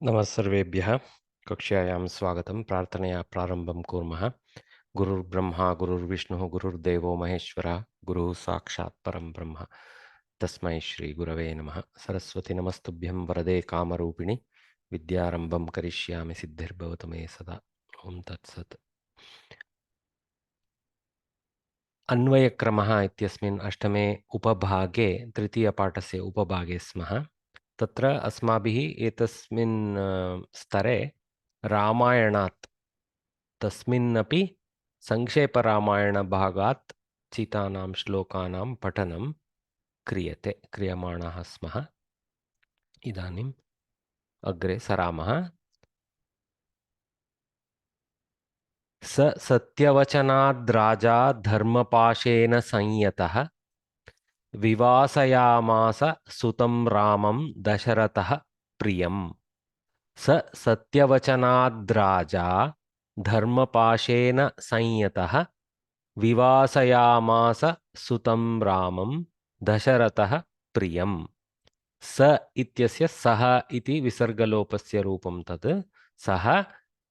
नमः सर्वेभ्यः। कक्ष्यायां स्वागतं। प्रार्थनया प्रारम्भं कुर्मः। गुरुर्ब्रह्मा गुरुर्विष्णुः गुरुर्देवो महेश्वरः गुरुः साक्षात् परं ब्रह्म तस्मै श्रीगुरवे नमः। सरस्वती नमस्तुभ्यं वरदे कामरूपिणि विद्यारम्भं करिष्यामि सिद्धिर्भवतु मे सदा। ओं तत्सत्। अन्वयक्रमः इत्यस्मिन् अष्टमे उपभागे तृतीयपाठस्य उपभागे स्मः। तत्र अस्माभिः एतस्मिन् स्तरे रामायणात् तस्मिन्नपि संक्षेपरामायणभागात् चितानां श्लोकानां पठनं क्रियमाणः स्मः। इदानीम् अग्रे सरामः। स सत्यवचनाद्राजा धर्मपाशेन संयतः विवासयामास सुतं रामं दशरथः प्रियम्। स सत्यवचनाद्राजा धर्मपाशेन संयतः विवासयामास सुतं रामं दशरथः प्रियम्। स इत्यस्य सः इति विसर्गलोपस्य रूपं तत्। सः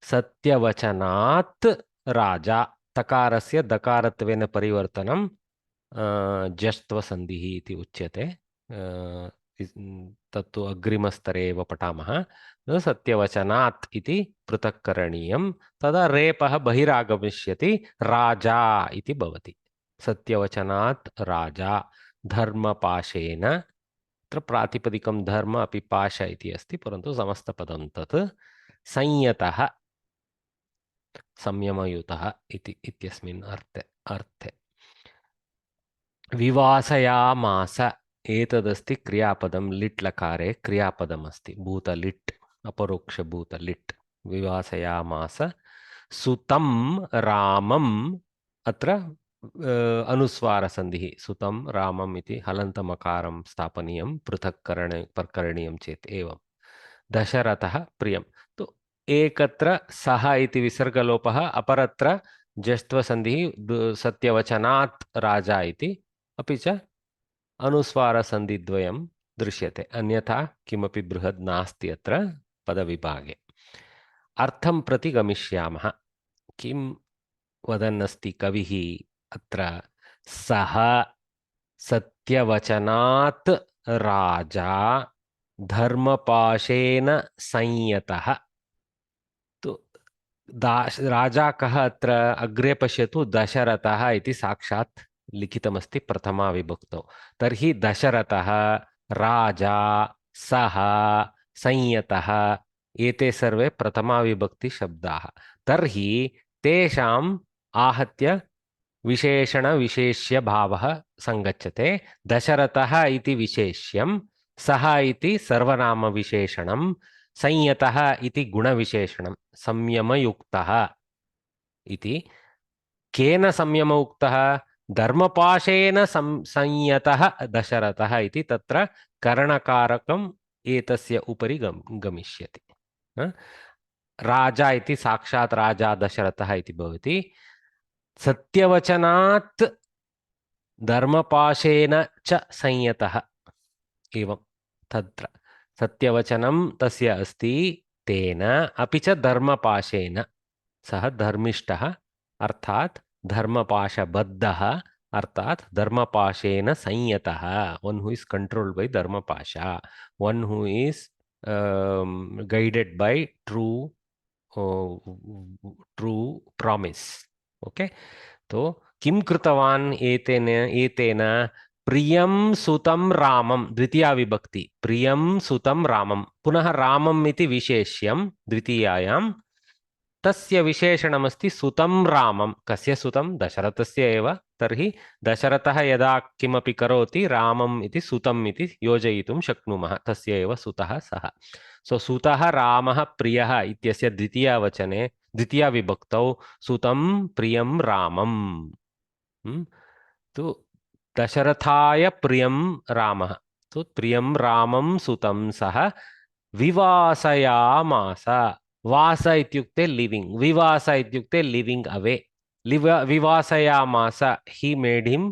सत्यवचनात् राजा, तकारस्य दकारत्वेन परिवर्तनं जष्ट्वसन्धिः इति उच्यते। तत्तु अग्रिमस्तरे एव पठामः। सत्यवचनात् इति पृथक् करणीयं। तदा रेपः बहिरागमिष्यति, राजा इति भवति। सत्यवचनात् राजा धर्मपाशेन, अत्र प्रातिपदिकं धर्म अपि पाश इति अस्ति, परन्तु समस्तपदं तत्। संयतः संयमयुतः इति इत्यस्मिन् अर्थे। विवासयामास एतदस्ति क्रियापदं, लिट् लकारे क्रियापदमस्ति, भूतलिट्, अपरोक्षभूतलिट्। विवासयामास सुतं रामम्, अत्र अनुस्वारसन्धिः, सुतं रामम् इति हलन्तमकारं स्थापनीयं, पृथक् करणीयं चेत् एवं। दशरथः प्रियं तु एकत्र सः इति विसर्गलोपः, अपरत्र जष्ट्वसन्धिः सत्यवचनात् राजा इति, अपि च अनुस्वारसन्धिद्वयं दृश्यते, अन्यथा किमपि बृहद् नास्ति अत्र पदविभागे। अर्थं प्रति गमिष्यामः। किं वदन्नस्ति कविः अत्र? सः सत्यवचनात् राजा धर्मपाशेन संयतः। तो राजा कः अत्र? अग्रे पश्यतु, दशरथः इति साक्षात् लिखितमस्ति प्रथमा विभक्तौ। तर्हि दशरथः, राजा, सः, संयतः, एते सर्वे प्रथमा विभक्ति शब्दाः। तर्हि तेषाम् आहत्य विशेषण विशेष्य भावः संगच्छते। दशरथः इति विशेष्यं, सः इति सर्वनाम विशेषणं, संयतः इति गुणविशेषणं, संयमयुक्तः इति। केन संयमयुक्तः? धर्मपाशेन संयतः दशरथः इति तत्र करणकारकम् एतस्य उपरि गमिष्यति। राजा इति साक्षात् राजा दशरथः इति भवति। सत्यवचनात् धर्मपाशेन च संयतः, एवं। तत्र सत्यवचनं तस्य अस्ति, तेन अपि च धर्मपाशेन, सः धर्मिष्ठः अर्थात् धर्मपाशबद्धः, अर्थात् धर्मपाशेन संयतः, one who is controlled by dharmapasha, one who is guided by true promise. Okay, तो किं कृतवान् एतेन प्रियं सुतं रामं, द्वितीया विभक्ति, प्रियं सुतं रामं, पुनः रामम् इति विशेष्यं द्वितीयायां, तस्य विशेषणमस्ति सुतं रामं। कस्य सुतं? दशरथस्य एव। तर्हि दशरथः यदा किमपि करोति, रामम् इति सुतम् इति योजयितुं शक्नुमः, तस्य एव सुतः सः। सो सुतः रामः प्रियः इत्यस्य द्वितीयावचने, द्वितीया विभक्तौ सुतं प्रियं रामम्। तो दशरथाय प्रियं रामः, तो प्रियं रामं सुतं सः विवासयामास। वास इत्युक्ते लिविंग, विवास इत्युक्ते लिविंग अवे। विवासयामास, he made him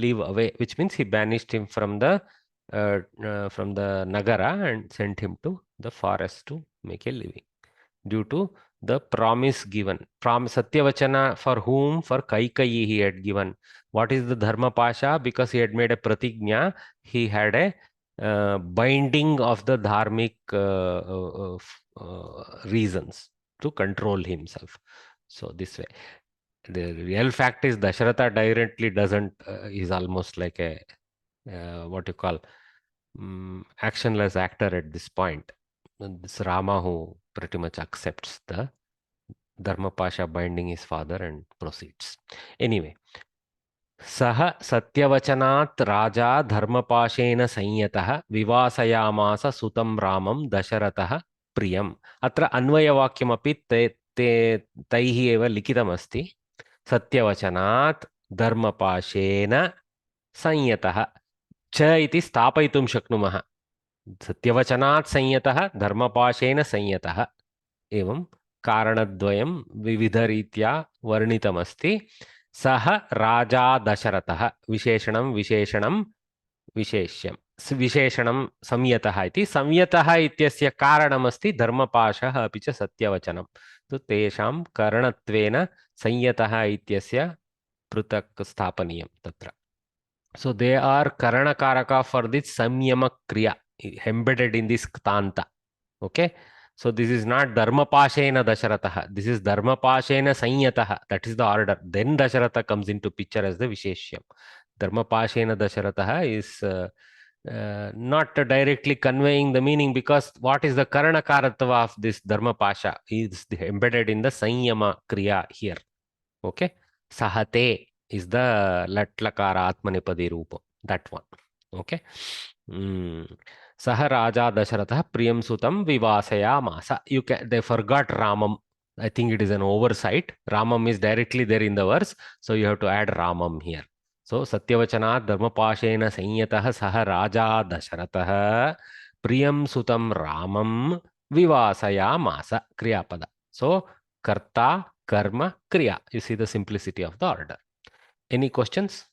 live away, which means he banished him from the nagara and sent him to the forest to make a living due to the promise given. Satyavachana for whom? For Kaikeyi he had given. What is the Dharma Pasha? Because he had made a pratignya, he had a binding of the dharmic reasons to control himself. So this way. The real fact is Dasharatha directly doesn't, is almost like a, what you call, actionless actor at this point. This Rama who pretty much accepts the Dharma Pasha binding his father and proceeds. Anyway, सः सत्यवचनात् राजा धर्मपाशेन संयतः विवासयामास सुतं रामं दशरथः प्रियम्. अत्र अन्वयवाक्यमपि तैः एव लिखितमस्ति. सत्यवचनात् धर्मपाशेन संयतः च इति स्थापयितुं शक्नुमः. सत्यवचनात् संयतः धर्मपाशेन संयतः एवं कारणद्वयं विविधरीत्या वर्णितमस्ति. सः राजा दशरथः विशेषणं विशेषणं विशेष्यं विशेषणं संयतः इति. संयतः इत्यस्य कारणमस्ति धर्मपाशः अपि च सत्यवचनं. तो तेषां करणत्वेन संयतः इत्यस्य पृथक् स्थापनीयं तत्र. So they are Karanakaraka for this Samyama Kriya embedded in this Ktanta. Okay. So this is not Dharmapashena Dasharatha. This is Dharmapashena Sanyataha. That is the order. Then Dasharatha comes into picture as the Visheshyam. Dharmapashena Dasharatha is not directly conveying the meaning, because what is the Karanakaratva of this Dharmapasha is embedded in the Sanyama Kriya here. Okay. Sahate is the Latlakara Atmanipadi Rupa. That one. Okay. Saha Raja Dasharatha Priyam Sutam Vivasaya Masa. They forgot Ramam. I think it is an oversight. Ramam is directly there in the verse, so you have to add Ramam here. So Satyavachana Dharmapashena Sanyataha Saha Raja Dasharatha Priyam Sutam Ramam Vivasaya Masa Kriyapada. So Karta, Karma, Kriya. You see the simplicity of the order. Any questions?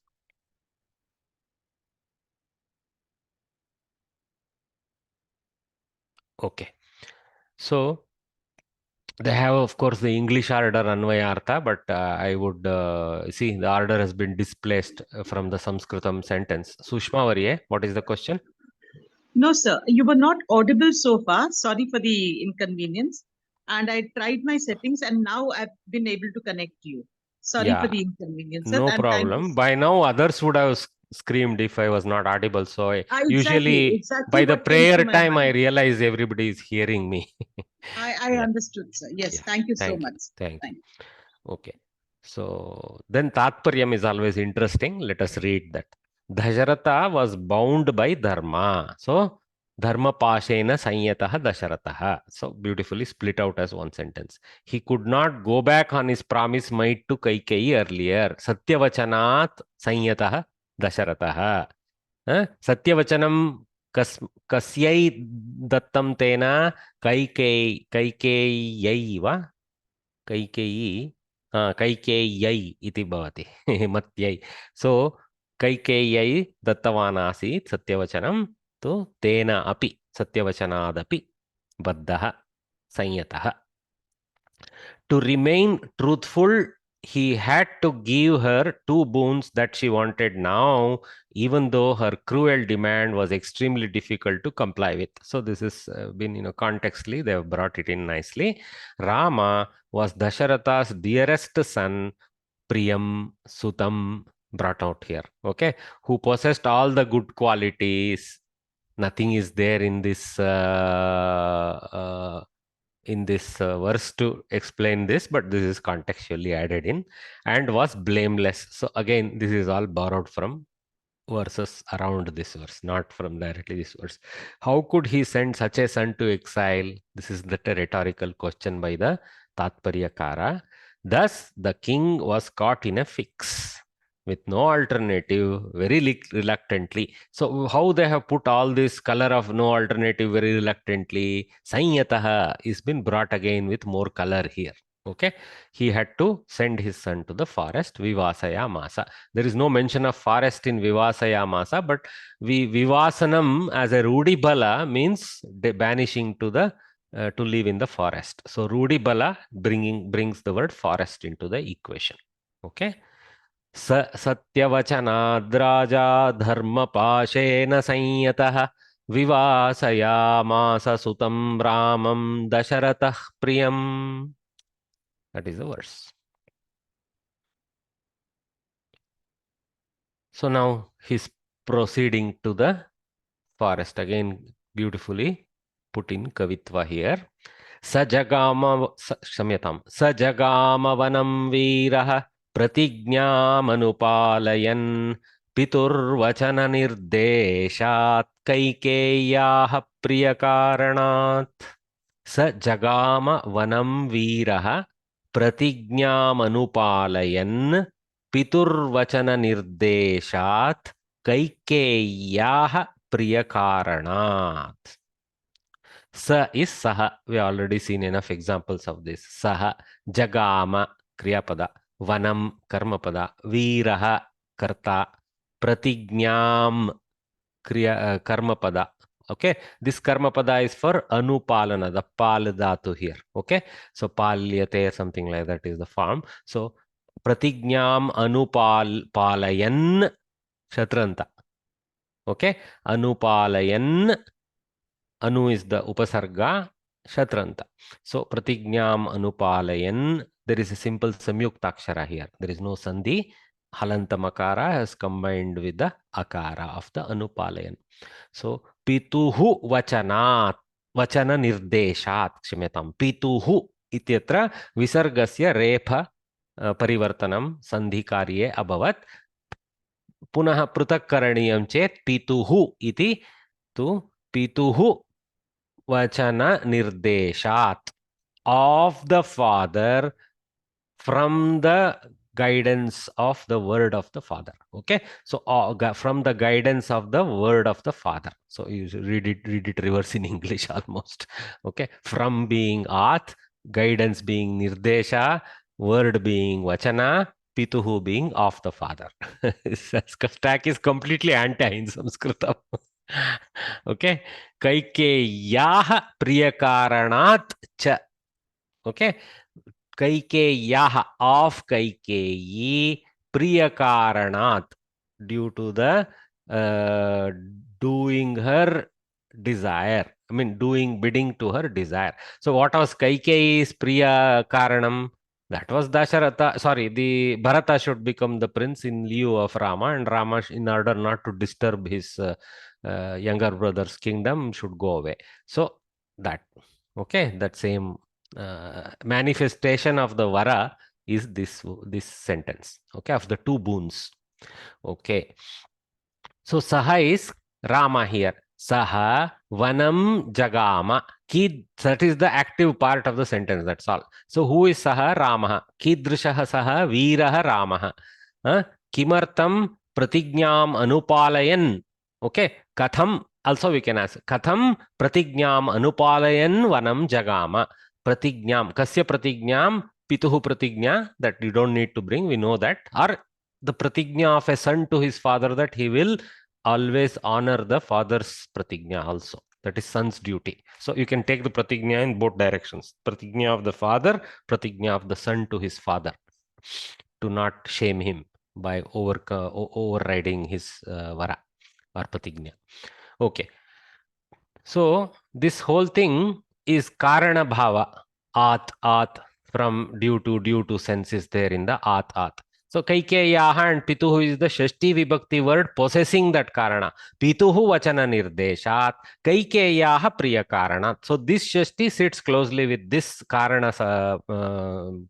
Okay. So they have, of course, the English order Anvayartha, but I would see the order has been displaced from the Sanskritam sentence. Sushma Variye, what is the question? No, sir. You were not audible so far. Sorry for the inconvenience. And I tried my settings and now I've been able to connect to you. Sorry for the inconvenience, sir. No And problem. By now, others would have screamed if I was not audible. So usually by the prayer time, I realize everybody is hearing me. I understood, sir. Yes. Thank you so much. Thank you. Okay. So then Tatparyam is always interesting. Let us read that. Dasharatha was bound by Dharma. So Dharma Pashena Sanyataha Dasharatha. So beautifully split out as one sentence. He could not go back on his promise made to Kaikeyi earlier. Satyavachanat Sanyataha Dasharatha. Satyavachanam Kasyai Dattam Tena Kaikeyi va? Kaikeyi Kaikeyi iti bhavati matyai. So Kaikeyi dattavan asit satyavachanam, to tena api satyavachanadapi baddha sanyataha. To remain truthful, he had to give her two boons that she wanted now, even though her cruel demand was extremely difficult to comply with. So this has been, contextually, they have brought it in nicely. Rama was Dasharatha's dearest son, Priyam Sutam, brought out here, okay, who possessed all the good qualities. Nothing is there in this verse to explain this, but this is contextually added in, and was blameless. So again, this is all borrowed from verses around this verse, not from directly this verse. How could he send such a son to exile? This is the rhetorical question by the Tatparyakara. Thus, the king was caught in a fix with no alternative, very reluctantly. So how they have put all this color of no alternative very reluctantly? Sanyataha is been brought again with more color here. Okay, he had to send his son to the forest, Vivasaya Masa. There is no mention of forest in Vivasaya Masa, but Vivasanam as a Rudi Bala means banishing to the to live in the forest. So Rudi Bala brings the word forest into the equation. Okay. Satyavachanadraja dharmapashena sanyatah Vivasaya sutam ramam dasharatah priyam. That is the verse. So now he's proceeding to the forest. Again, beautifully put in Kavitva here. Kshamyatam. Sajagama vanam veerah प्रतिज्ञामनुपालयन् पितुर्वचननिर्देशात् कैकेय्याः प्रियकारणात् स जगाम वनं वीरः प्रतिज्ञामनुपालयन् पितुर्वचननिर्देशात् कैकेय्याः प्रियकारणात्. Sa is saha. We already seen enough examples of this. Saha, jagama, kriyapada, vanam, karmapada, veeraha, karta, pratignyam, karmapada. Okay, this karmapada is for anupalana, the pal dhatu here. Okay, so palyate, something like that is the form. So pratignyam palayan shatranta. Okay, anupalayan. Anu is the upasarga, shatranta. So pratignyam anupalayan. There is a simple samyuktakshara here. There is no sandhi. Halantamakara has combined with the akara of the anupalayan. So pituhu vachanat, vachana nirdeshat, kshamyatam. Pituhu ityatra visargasya repha परिवर्तनम संधि कार्ये अभवत्. पुनः पृथक् करणीयं चेत् पितुः इति तु पितुः vachana nirdeshat, of the father, from the guidance of the word of the father. Okay, so from the guidance of the word of the father. So you read it reverse in English almost. Okay, from being at, guidance being nirdesha, word being vachana, pituhu being of the father. Stack is completely anti in Samskrita. Okay, Kaikeyaha priyakaranat cha. Okay, Kaikeyaha, of Kaikeyi, priyakaranat, due to the doing her desire. I mean, bidding to her desire. So what was Kaikeyi's priya karanam? That was Dasharatha. Sorry, the Bharata should become the prince in lieu of Rama, and Rama, in order not to disturb his younger brother's kingdom, should go away. So that, okay, that same manifestation of the Vara is this sentence. Okay, of the two boons. Okay. So Saha is Rama here. Saha Vanam Jagama. That is the active part of the sentence. That's all. So who is Saha? Rama. Kidrishaha Saha Veeraha Rama. Kimartam Pratignyam Anupalayan. Okay. Katham. Also we can ask. Katham Pratignyam Anupalayan Vanam Jagama. Pratignyam. Kasya Pratignyam. Pituhu Pratignya. That you don't need to bring. We know that. Or the pratignya of a son to his father, that he will always honor the father's pratignya also. That is son's duty. So you can take the pratignya in both directions. Pratignya of the father, pratignya of the son to his father. To not shame him by overriding his vara or pratignya. Okay. So this whole thing is karana bhava. At, from due to sense is there in the at. So Kaikeyaha and Pituhu is the Shashti Vibhakti word possessing that karana. Pituhu vachana nirdeshat, Kaikeyaha priya karanat. So this Shashti sits closely with this karana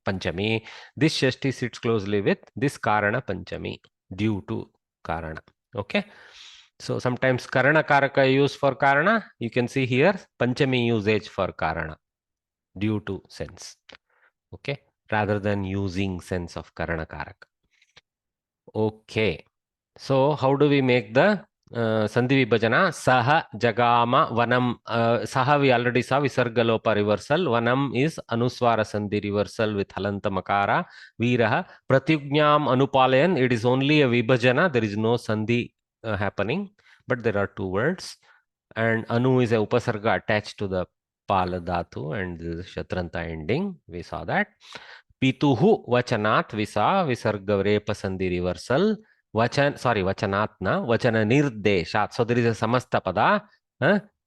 panchami. This Shashti sits closely with this karana panchami, due to karana. Okay. So sometimes karana karaka used for karana. You can see here panchami usage for karana, due to sense. Okay. Rather than using sense of karana karaka. Okay, so how do we make the Sandhi Vibhajana, Saha Jagama Vanam. Saha we already saw Visargalopa reversal. Vanam is Anuswara Sandhi reversal with Halanta Makara. Viraha Pratyugnyam Anupalayan. It is only a Vibhajana. There is no Sandhi happening, but there are two words. And Anu is a Upasarga attached to the Pala Dhatu and the Shatranta ending. We saw that. Pituhu Vachanat we saw Visarga Repa Sandhi reversal. Vachanatna, Vachana Nirdeshat. So there is a Samasta Pada.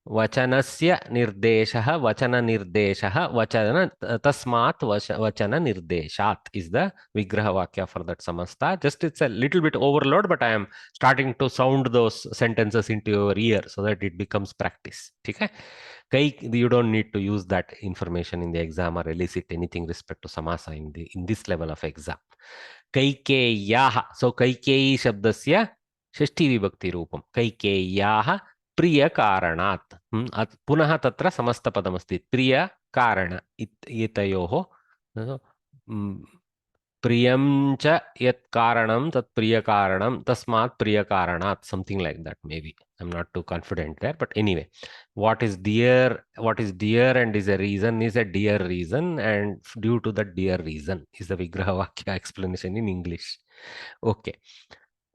Vachanasya Nirdeshaha, Vachana Nirdeshaha, Vachana Tasmat Vachana Nirdeshat is the Vigraha Vakya for that Samasta. Just it's a little bit overload, but I am starting to sound those sentences into your ear so that it becomes practice. Okay? You don't need to use that information in the exam or elicit anything respect to Samasa in this level of exam. कैकेय्याः सो कैकेयी शब्दस्य षष्ठी विभक्ति रूपं कैकेय्याः प्रियकारणात् पुनः तत्र समस्तपदमस्ति प्रियकारण एतयोः प्रियं च यत् कारणं तत् प्रियकारणं तस्मात् प्रियकारणात् something like that maybe. I'm not too confident there, but anyway, what is dear and is a reason is a dear reason, and due to that dear reason is the Vigraha Vakya explanation in English. Okay.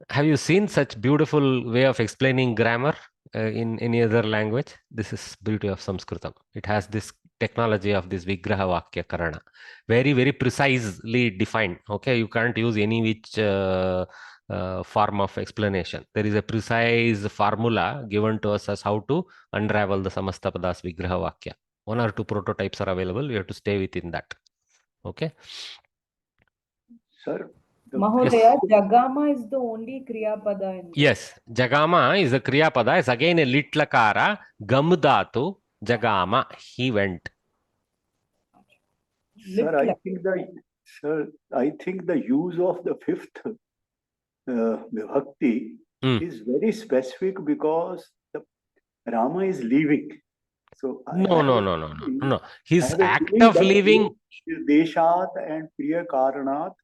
Have you seen such beautiful way of explaining grammar in any other language? This is beauty of Samskritam. It has this technology of this Vigraha Vakya Karana. Very, very precisely defined. Okay, you can't use any which form of explanation. There is a precise formula given to us as how to unravel the Samastapadas Vigraha Vakya. One or two prototypes are available. You have to stay within that. Okay. Sir, Mahodaya, Jagama is the only Kriya Pada in this. Yes, Jagama is a Kriya Pada. It's again a litlakara. Gamdatu, Jagama, he went. Sir, I think the use of the fifth vibhakti is very specific because the Rama is leaving. So No. His act of leaving. Deshat and Priya Karanat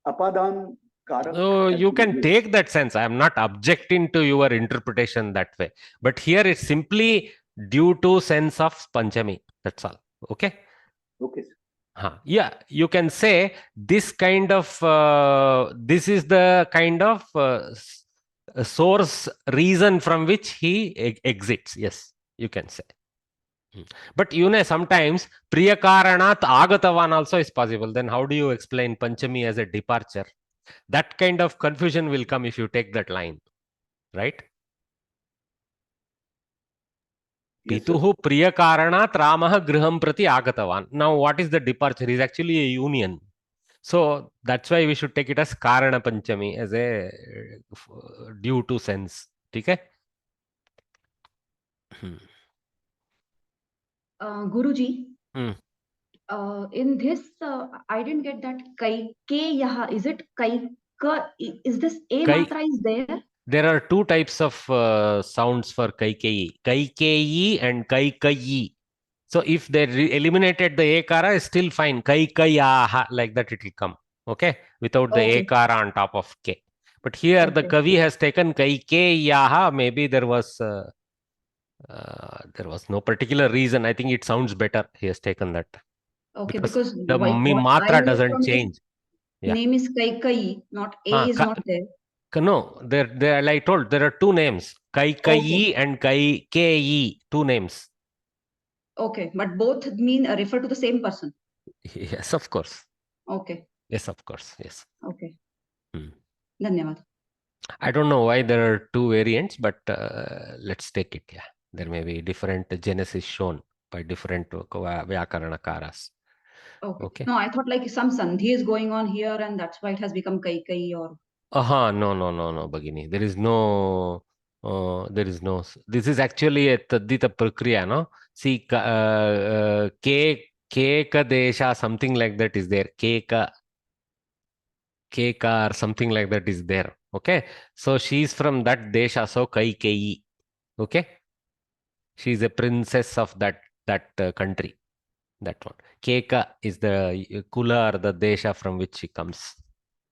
Apadan Karak. Oh, you can take that sense. I am not objecting to your interpretation that way. But here it's simply due to sense of Panchami. That's all. Okay? Okay, sir. Yeah, you can say this kind of, this is the kind of source reason from which he exits. Yes, you can say. But you know, sometimes Priyakaranat Agatavan also is possible. Then how do you explain Panchami as a departure? That kind of confusion will come if you take that line, right? Yes, Pituhu Priyakaranat Ramaha Griham Prati Agatavan. Now, what is the departure? Is actually a union. So that's why we should take it as Karana Panchami, as a due to sense. Okay? Guruji, in this, I didn't get that Kaikeyaha. Is it Kaika? Is this A matra is there? There are two types of sounds for Kaikeyi. Kaikeyi and Kaikayi. So if they eliminated the Ekara, it's still fine. Kaikayaha, like that it will come. Okay? Without the Ekara on top of K. But here the Kavi has taken Kaikeyaha. Maybe there was no particular reason. I think it sounds better. He has taken that. Okay, because the matra doesn't change. Name is Kaikai, not A is not there. No, there, like I told, there are two names. Kaikai and Kaikeyi, two names. Okay, but both mean refer to the same person. Yes, of course. Okay. Yes, of course. Yes. Okay. Dhanyavad. I don't know why there are two variants, but let's take it. Yeah, there may be different genesis shown by different Vyakarana-karas. Okay. No, I thought like some sandhi is going on here, and that's why it has become Kaikai or. No, Bhagini. There is no. This is actually a Tadita Prakriya, no? See, Keka Desha, something like that is there. Keka or something like that is there. Okay. So she's from that Desha, so Kaikeyi. Okay. She's a princess of that country. That one. Keka is the Kula or the Desha from which she comes.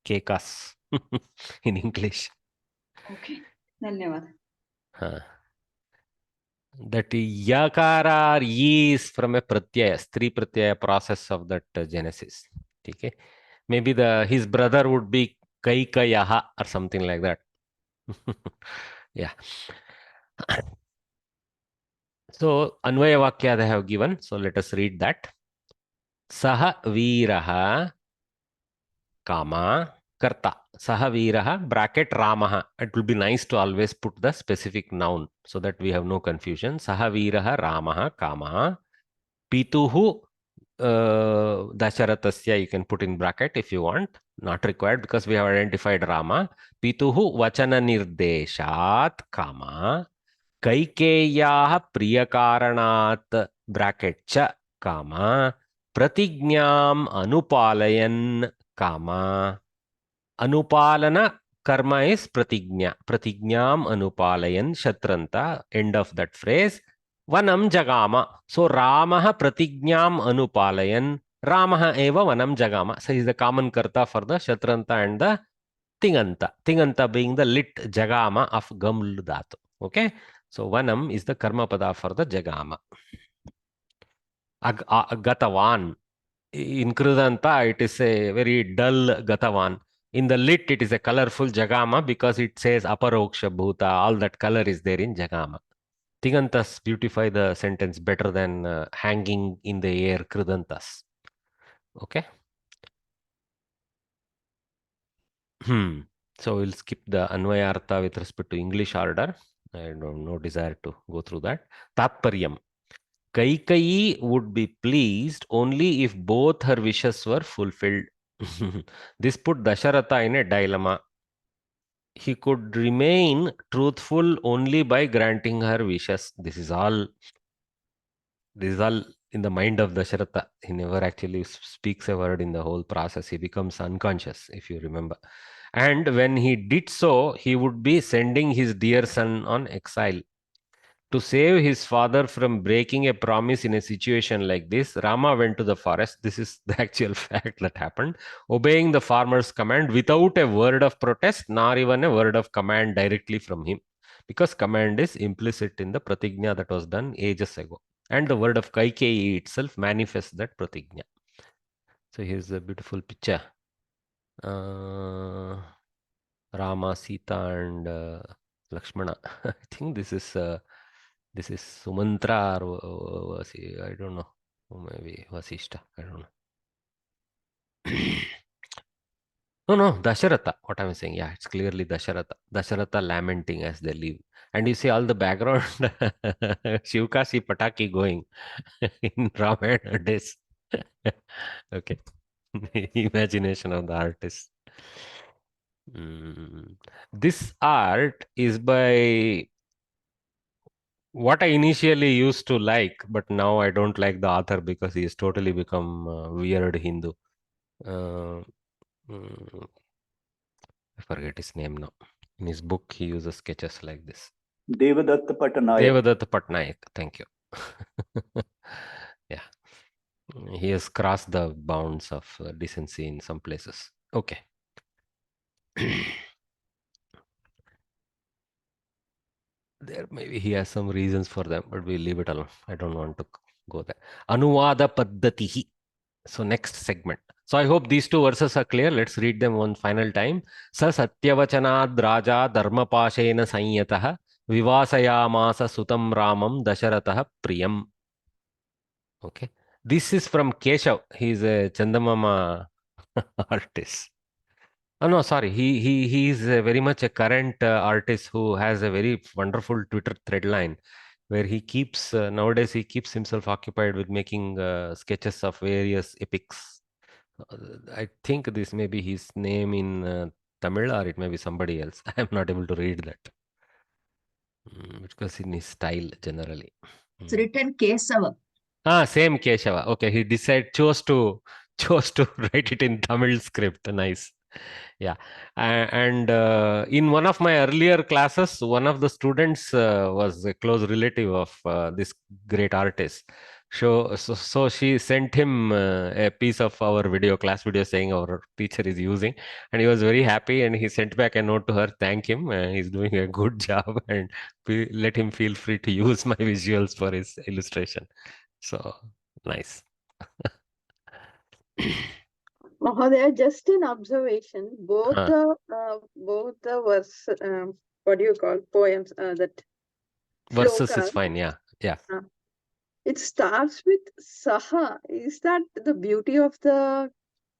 Kekas in English. Okay. धन्यवाद. That yakara or ye is from a pratyaya, stri pratyaya process of that genesis. Okay. Maybe his brother would be Kaikayaha or something like that. Yeah. So Anvaya Vakya they have given. So let us read that. Saha Veeraha Kama Karta. Saha Veeraha bracket Ramaha. It will be nice to always put the specific noun so that we have no confusion. Saha Veeraha Ramaha Kama Pituhu Dasharatasya, you can put in bracket if you want, not required because we have identified Rama. Pituhu Vachana Nirdeshat, Kama, Kaikeyaha Priyakaranat, bracket Cha, Kama, Pratignyam Anupalayan, Kama, Anupalana karma is pratignya. Pratignyam anupalayan shatranta. End of that phrase. Vanam jagama. So Ramaha pratignyam anupalayan. Ramaha eva vanam jagama. So he is the common karta for the shatranta and the tinganta. Tinganta being the lit jagama of gaml dhatu. Okay. So vanam is the karma pada for the jagama. Gatavan. In Krudanta, it is a very dull Gatavan. In the lit, it is a colorful Jagama because it says Aparoksha Bhuta. All that color is there in Jagama. Tigantas beautify the sentence better than hanging in the air Krudantas. Okay. So we'll skip the Anvayartha with respect to English order. I don't no desire to go through that. Tatparyam. Kaikeyi would be pleased only if both her wishes were fulfilled. This put Dasharatha in a dilemma. He could remain truthful only by granting her wishes. This is all in the mind of Dasharatha. He never actually speaks a word in the whole process. He becomes unconscious, if you remember. And when he did so, he would be sending his dear son on exile. To save his father from breaking a promise in a situation like this, Rama went to the forest. This is the actual fact that happened. Obeying the farmer's command without a word of protest, nor even a word of command directly from him. Because command is implicit in the pratignya that was done ages ago. And the word of Kaikeyi itself manifests that pratignya. So here's a beautiful picture. Rama, Sita and Lakshmana. I think this is Sumantra or I don't know. Or maybe Vasishta. I don't know. No, Dasharatha. What I'm saying, yeah, it's clearly Dasharatha. Dasharatha lamenting as they leave. And you see all the background Shivkasi Pataki going in Ramayana days. Okay. Imagination of the artist. This art is by what I initially used to like, but now I don't like the author because he has totally become weird Hindu. I forget his name now. In his book, he uses sketches like this. Devadatta Patnaik. Devadatta Patnaik. Thank you. Yeah. He has crossed the bounds of decency in some places. Okay. There maybe he has some reasons for them, but we leave it alone. I don't want to go there. Anuvada Paddatihi. So next segment. So I hope these two verses are clear. Let's read them one final time. Sa Satyavachanad Raja Dharmapashena Sanyataha Vivasayamasa Sutam Ramam Dasharatah Priyam. Okay. This is from Keshav. He is a Chandamama artist. Oh no, sorry. He is very much a current artist who has a very wonderful Twitter thread line where he keeps nowadays he keeps himself occupied with making sketches of various epics. I think this may be his name in Tamil or it may be somebody else. I am not able to read that because in his style generally. It's written Kesava. Same Keshava. Okay, he chose to write it in Tamil script. Nice. Yeah, and in one of my earlier classes, one of the students was a close relative of this great artist. So she sent him a piece of our class video saying our teacher is using, and he was very happy, and he sent back a note to her, thank him, he's doing a good job, and let him feel free to use my visuals for his illustration. So nice. Mahodaya, just an observation. Both Huh. the verse, what do you call poems? That Versus is shlokas. fine, yeah. It starts with Saha. Is that the beauty of the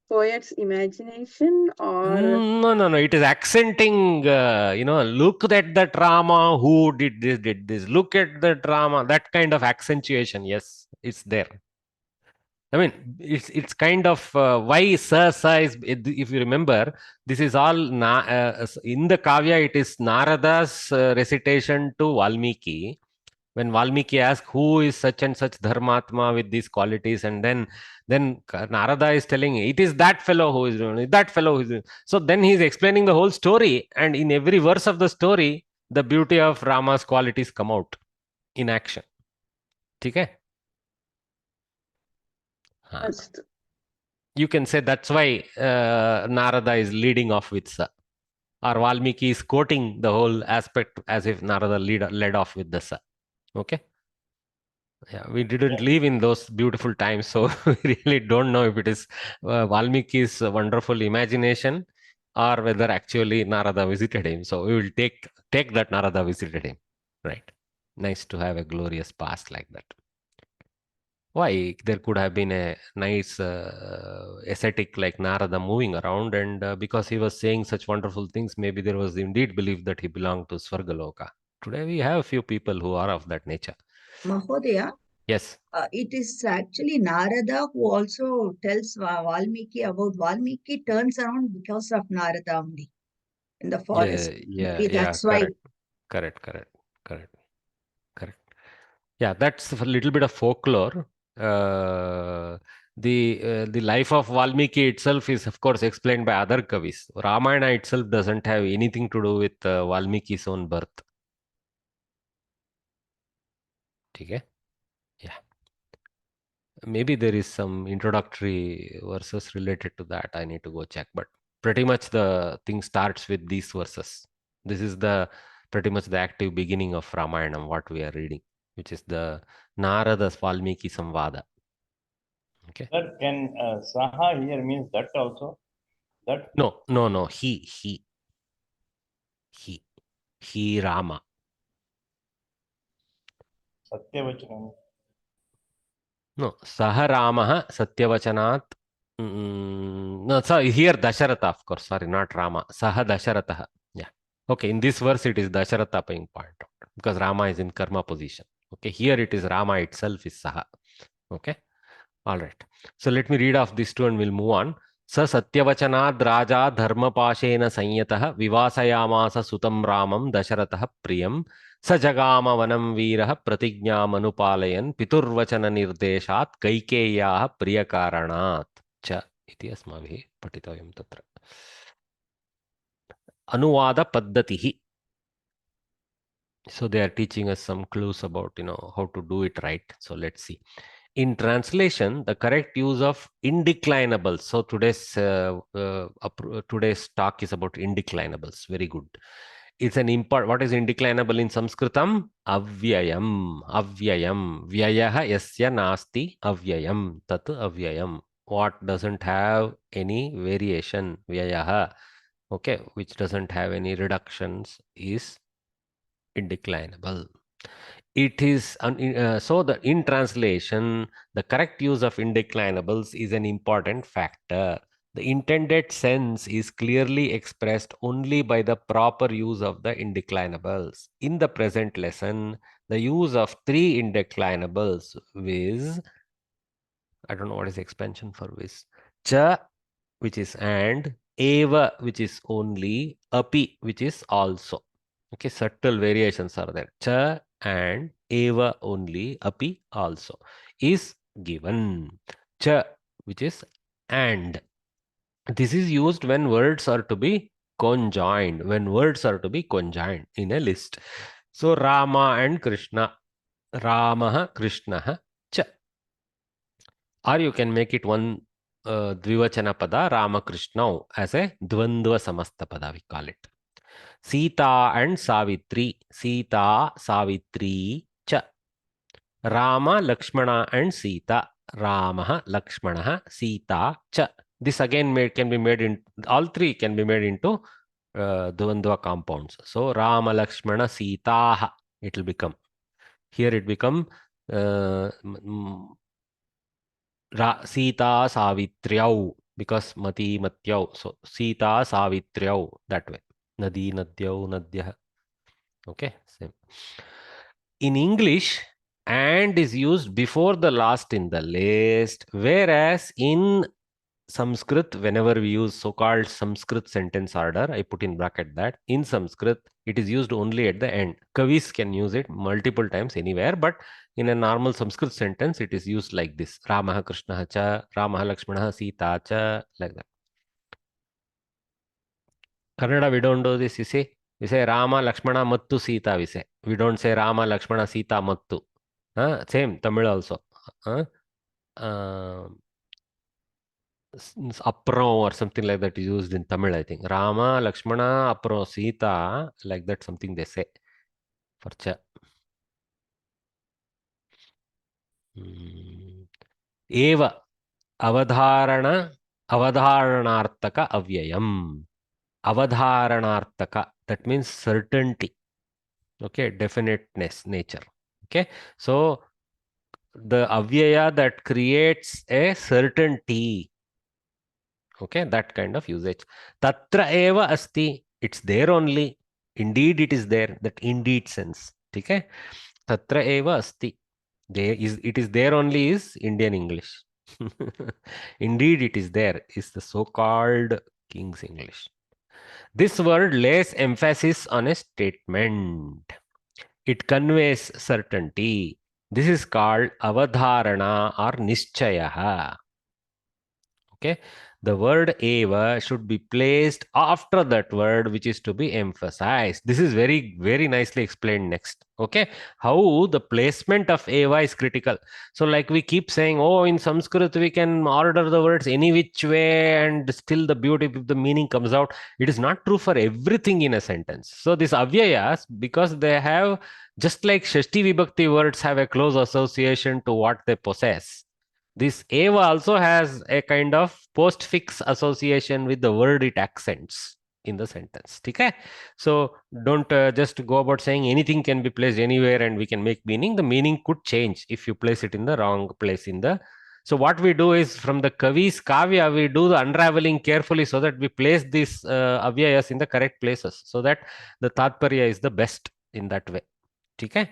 poet's imagination, or No. It is accenting, look at the drama, who did this. Look at the drama, that kind of accentuation. Yes, it's there. I mean, it's kind of why sa is, if you remember, this is all in the Kavya, it is Narada's recitation to Valmiki. When Valmiki asks who is such and such dharmatma with these qualities, and then Narada is telling it is that fellow who is doing it, that fellow who is doing it. So then he is explaining the whole story, and in every verse of the story, the beauty of Rama's qualities come out in action. Okay? You can say that's why Narada is leading off with sa, or Valmiki is quoting the whole aspect as if Narada led off with the sa. Okay? Yeah, we didn't live in those beautiful times, so we really don't know if it is Valmiki's wonderful imagination or whether actually Narada visited him. So we will take that Narada visited him. Right. Nice to have a glorious past like that. Why? There could have been a nice ascetic like Narada moving around, and because he was saying such wonderful things, maybe there was indeed belief that he belonged to Swargaloka. Today we have a few people who are of that nature. Mahodaya, Yes. it is actually Narada who also tells Valmiki about Valmiki turns around because of Narada only in the forest. Maybe that's why. Correct. Yeah, that's a little bit of folklore. The life of Valmiki itself is, of course, explained by other kavis. Ramayana itself doesn't have anything to do with Valmiki's own birth. Okay? Yeah. Maybe there is some introductory verses related to that. I need to go check, but pretty much the thing starts with these verses. This is pretty much the active beginning of Ramayana, what we are reading, which is the Narada Valmiki Samvada. Okay. That can Saha here means that also. That No. He Rama. Satyavachanam. No, Saha Ramaha Satyavachanat. No, so here Dasharatha, of course. Sorry, not Rama. Saha Dasharatha. Yeah. Okay, in this verse it is Dasharatha being pointed out because Rama is in karma position. Okay, here it is Rama itself is Saha. Okay, all right. So let me read off these two and we'll move on. स सत्यवचनाद् राजा धर्मपाशेन संयतः विवासयामास सुतं रामं दशरथः प्रियं स जगाम वनं वीरः प्रतिज्ञामनुपालयन् पितुर्वचननिर्देशात् कैकेय्याः प्रियकारणात् च इति अस्माभिः पठितव्यं तत्र अनुवादपद्धतिः. So they are teaching us some clues about how to do it right. So let's see. In translation, the correct use of indeclinables. So today's talk is about indeclinables. Very good. It's an import. What is indeclinable in Samskritam? Avyayam. Vyayaha yasya nasti avyayam. Tat avyayam. What doesn't have any variation? Vyayaha. Okay, which doesn't have any reductions is indeclinable. It is in translation, the correct use of indeclinables is an important factor. The intended sense is clearly expressed only by the proper use of the indeclinables. In the present lesson, the use of three indeclinables viz, I don't know what is expansion for viz, cha, which is and, eva, which is only, api, which is also. Okay, subtle variations are there. Cha and eva only, api also is given. Cha, which is and. This is used when words are to be conjoined. When words are to be conjoined in a list. So Rama and Krishna. Ramaha Krishnaha cha. Or you can make it one Dvivachana pada, Ramakrishna, as a Dvandva Samasta pada, we call it. Sita and Savitri. Sita, Savitri, cha. Rama, Lakshmana and Sita. Ramaha, Lakshmanaha, Sita, cha. This again can be made in, all three can be made into Dvandva compounds. So, Rama, Lakshmana, Sita, it will become. Here it become Sita Savitriau, because Mati Matyau. So Sita Savitriau, that way. Nadi Nadyau Nadyah. Okay, same. In English, and is used before the last in the list, whereas in Sanskrit, whenever we use so-called Sanskrit sentence order, I put in bracket that in Sanskrit, it is used only at the end. Kavis can use it multiple times anywhere, but in a normal Sanskrit sentence, it is used like this. Ramaha Krishnaha cha, Ramaha Lakshmanaha Sita cha, like that. Kannada, we don't do this, you see. We say Rama Lakshmana Mattu Sita, we say. We don't say Rama Lakshmana Sita Mattu. Same, Tamil also. Apro or something like that is used in Tamil, I think. Rama, Lakshmana, Apro, Sita, like that, something they say for cha. Eva, Avadharana, Avadharanartaka Avyayam. Avadharanartaka, that means certainty. Okay, definiteness, nature. Okay, so the Avyaya that creates a certainty. Okay, that kind of usage. Tatra eva asti, it's there only. Indeed, it is there. That indeed sense. Okay, tatra eva asti. There is, it is there only is Indian English. Indeed, it is there is the so-called King's English. This word lays emphasis on a statement. It conveys certainty. This is called avadharana or nischaya. Okay, the word eva should be placed after that word which is to be emphasized. This is very, very nicely explained next. Okay, how the placement of eva is critical. So like we keep saying, oh, in Sanskrit we can order the words any which way and still the beauty of the meaning comes out. It is not true for everything in a sentence. So these avyayas, because they have, just like Shashti Vibhakti words have a close association to what they possess, this eva also has a kind of postfix association with the word it accents in the sentence. Okay? So don't just go about saying anything can be placed anywhere and we can make meaning. The meaning could change if you place it in the wrong place in the. So what we do is from the Kavi's Kavya, we do the unraveling carefully so that we place these avyayas in the correct places so that the Tatparya is the best in that way. Okay?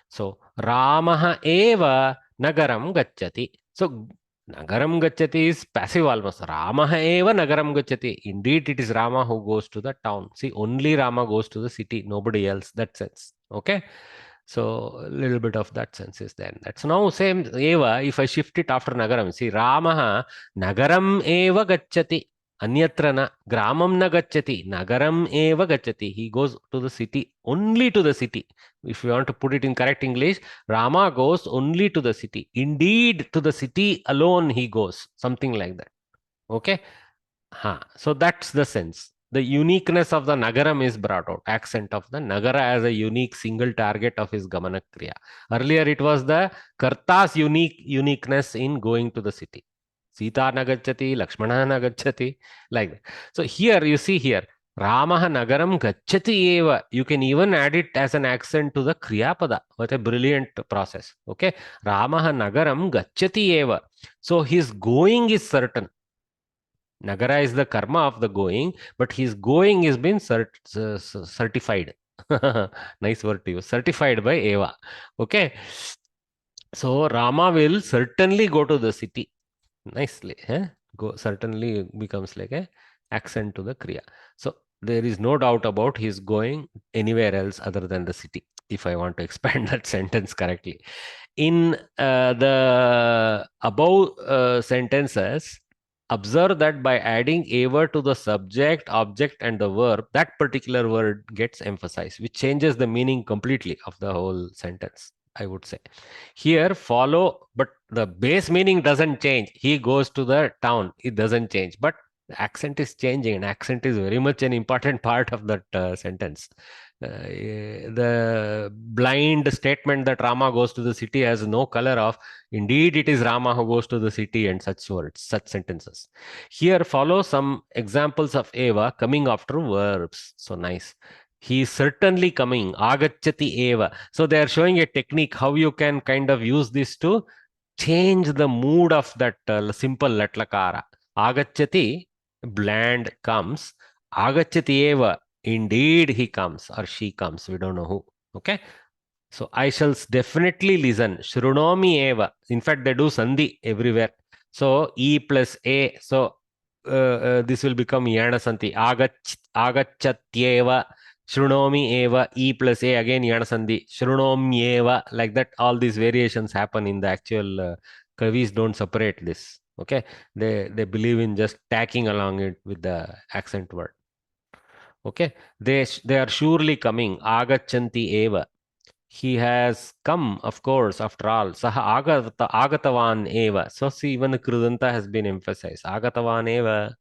So Ramaha eva nagaram gacchati. So nagaram gacchati is passive almost. Ramaha eva nagaram gacchati. Indeed, it is Rama who goes to the town. See, only Rama goes to the city, nobody else. That sense. Okay. So a little bit of that sense is then. That's now same eva. If I shift it after nagaram, see Ramaha nagaram eva gacchati. Anyatra na gramam na gacchati. Nagaram eva gacchati. He goes to the city, only to the city. If you want to put it in correct English, Rama goes only to the city. Indeed, to the city alone he goes. Something like that. Okay. So that's the sense. The uniqueness of the Nagaram is brought out. Accent of the Nagara as a unique single target of his Gamana Kriya. Earlier it was the Karta's uniqueness in going to the city. Sita nagacchati, Lakshmana nagacchati, like that. So here you see here, Ramaha nagaram gacchati eva. You can even add it as an accent to the Kriyapada. What a brilliant process. Okay. Ramaha nagaram gacchati eva. So his going is certain. Nagara is the karma of the going, but his going is been certified. Nice word to use. Certified by Eva. Okay. So Rama will certainly go to the city. Nicely. Go certainly becomes like a accent to the Kriya. So there is no doubt about his going anywhere else other than the city, if I want to expand that sentence correctly. In the above sentences, observe that by adding eva to the subject, object, and the verb, that particular word gets emphasized, which changes the meaning completely of the whole sentence. I would say. Here follow, but the base meaning doesn't change. He goes to the town. It doesn't change. But the accent is changing, and accent is very much an important part of that sentence. The blind statement that Rama goes to the city has no color of, indeed, it is Rama who goes to the city, and such words, such sentences. Here follow some examples of eva coming after verbs. So nice. He is certainly coming. Agacchati eva. So they are showing a technique how you can kind of use this to change the mood of that simple latlakara. Agacchati, bland, comes. Agacchati eva. Indeed, he comes or she comes. We don't know who. Okay. So I shall definitely listen. Shrunomi eva. In fact, they do sandhi everywhere. So E plus A. So this will become yanasanti. Agacchatyeva. Shrunomi eva. E plus A again yanasandhi. Shrunomyeva. Like that, all these variations happen in the actual kavis don't separate this. Okay. They believe in just tacking along it with the accent word. Okay. They are surely coming. Agachanti eva. He has come, of course, after all. Saha agatavan eva. So see, even the krudanta has been emphasized. Agatavan eva.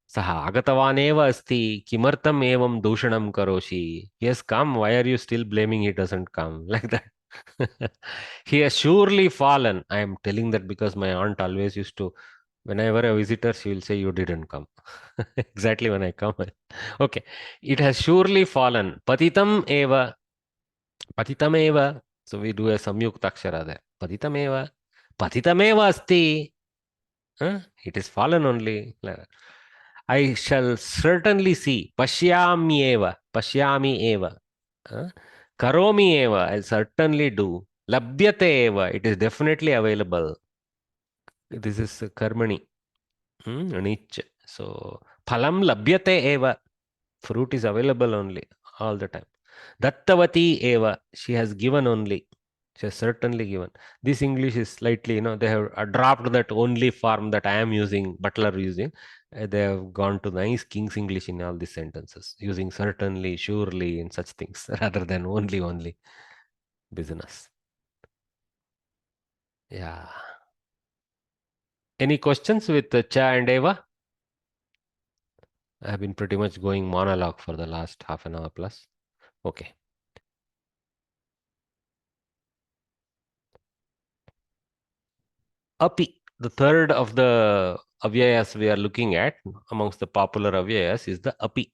Saha agatavan eva asti. Kimartam evam dushanam karoshi. He has come. Why are you still blaming he doesn't come? Like that. He has surely fallen. I am telling that because my aunt always used to, whenever a visitor, she will say, you didn't come. Exactly when I come. Okay. It has surely fallen. Patitam eva. Patitameva. So we do a samyuktakshara there. Patitameva. Patitameva asti. It is fallen only. I shall certainly see. Pashyami eva. Pashyami eva. Karomi eva. I'll certainly do. Labhyate eva. It is definitely available. This is karmani. Anich. So phalam labhyate eva. Fruit is available only all the time. Dattavati eva. She has given only. She has certainly given. This English is slightly, they have dropped that only form that I am using, Butler using. They have gone to nice King's English in all these sentences, using certainly, surely, and such things rather than only business. Yeah. Any questions with Cha and Eva? I have been pretty much going monologue for the last half an hour plus. Okay. Api, the third of the avyayas we are looking at amongst the popular avyayas is the api.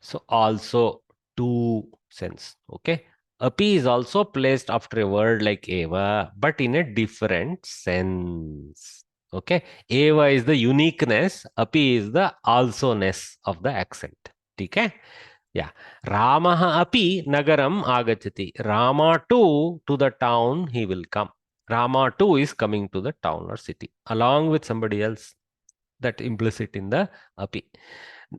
So also two sense. Okay. Api is also placed after a word like eva, but in a different sense. Okay. Eva is the uniqueness. Api is the also-ness of the accent. Okay. Yeah. Ramaha api nagaram agachati. Rama too, to the town he will come. Rama too is coming to the town or city along with somebody else. That implicit in the api.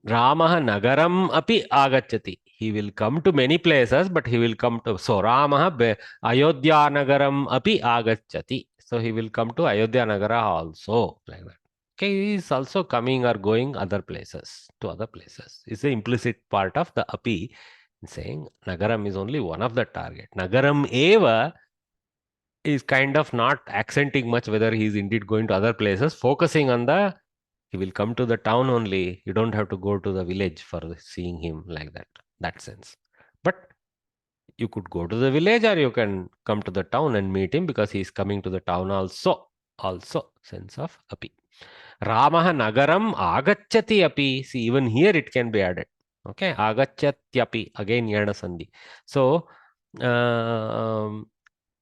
Ramaha nagaram api agachati. He will come to many places, but he will come to, so Ramaha Ayodhya nagaram api agachati. So he will come to Ayodhya Nagara also, like that. Okay, he is also coming or going other places, to other places. It's the implicit part of the api, saying nagaram is only one of the target. Nagaram eva is kind of not accenting much whether he is indeed going to other places, focusing on the, he will come to the town only. You don't have to go to the village for seeing him, like that sense. But you could go to the village or you can come to the town and meet him because he is coming to the town also. Also, sense of api. Ramaha nagaram agacchati api. See, even here it can be added. Okay, agachatyapi. Again, yana sandhi. So,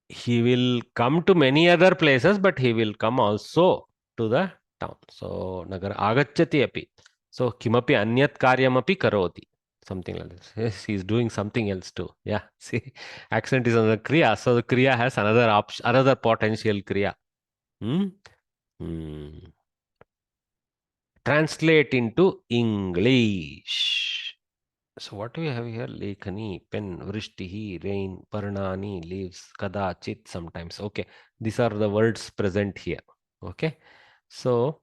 he will come to many other places, but he will come also to the town. So, nagara agacchati api. So, kimapi anyat karyamapi karoti. Something like this. Yes, he's doing something else too. Yeah, see, accent is on the kriya. So, the kriya has another option, another potential kriya. Translate into English. So what do we have here? Lekhani, pen, vrishtihi, rain, parnani, leaves, kadachit, sometimes. Okay, these are the words present here. Okay, so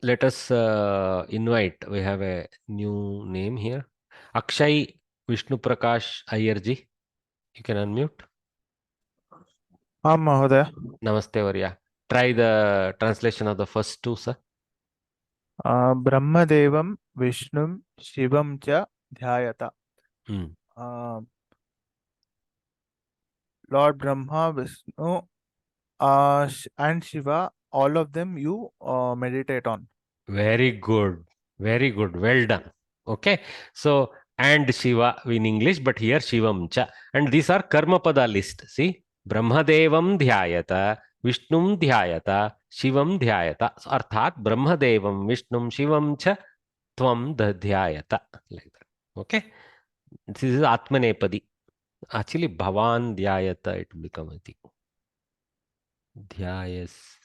let us invite. We have a new name here. Akshay Vishnu Prakash Ayerji. You can unmute. Mahodaya. Namaste, Varya. Try the translation of the first two, sir. Brahmadevam Vishnum Shivam cha dhyayata. Lord Brahma, Vishnu, and Shiva, all of them you meditate on. Very good. Very good. Well done. Okay. So, and Shiva in English, but here Shivam cha. And these are Karma Pada list. See, Brahmadevam dhyayata, Vishnum dhyayata, Shivam dhyayata. So, Arthat, Brahmadevam, Vishnum, Shivam cha, Tvam dhyayata. Like that. Okay. This is Atmanepadi. Actually, Bhavan dhyayata, it will become, I think. Dhyayas.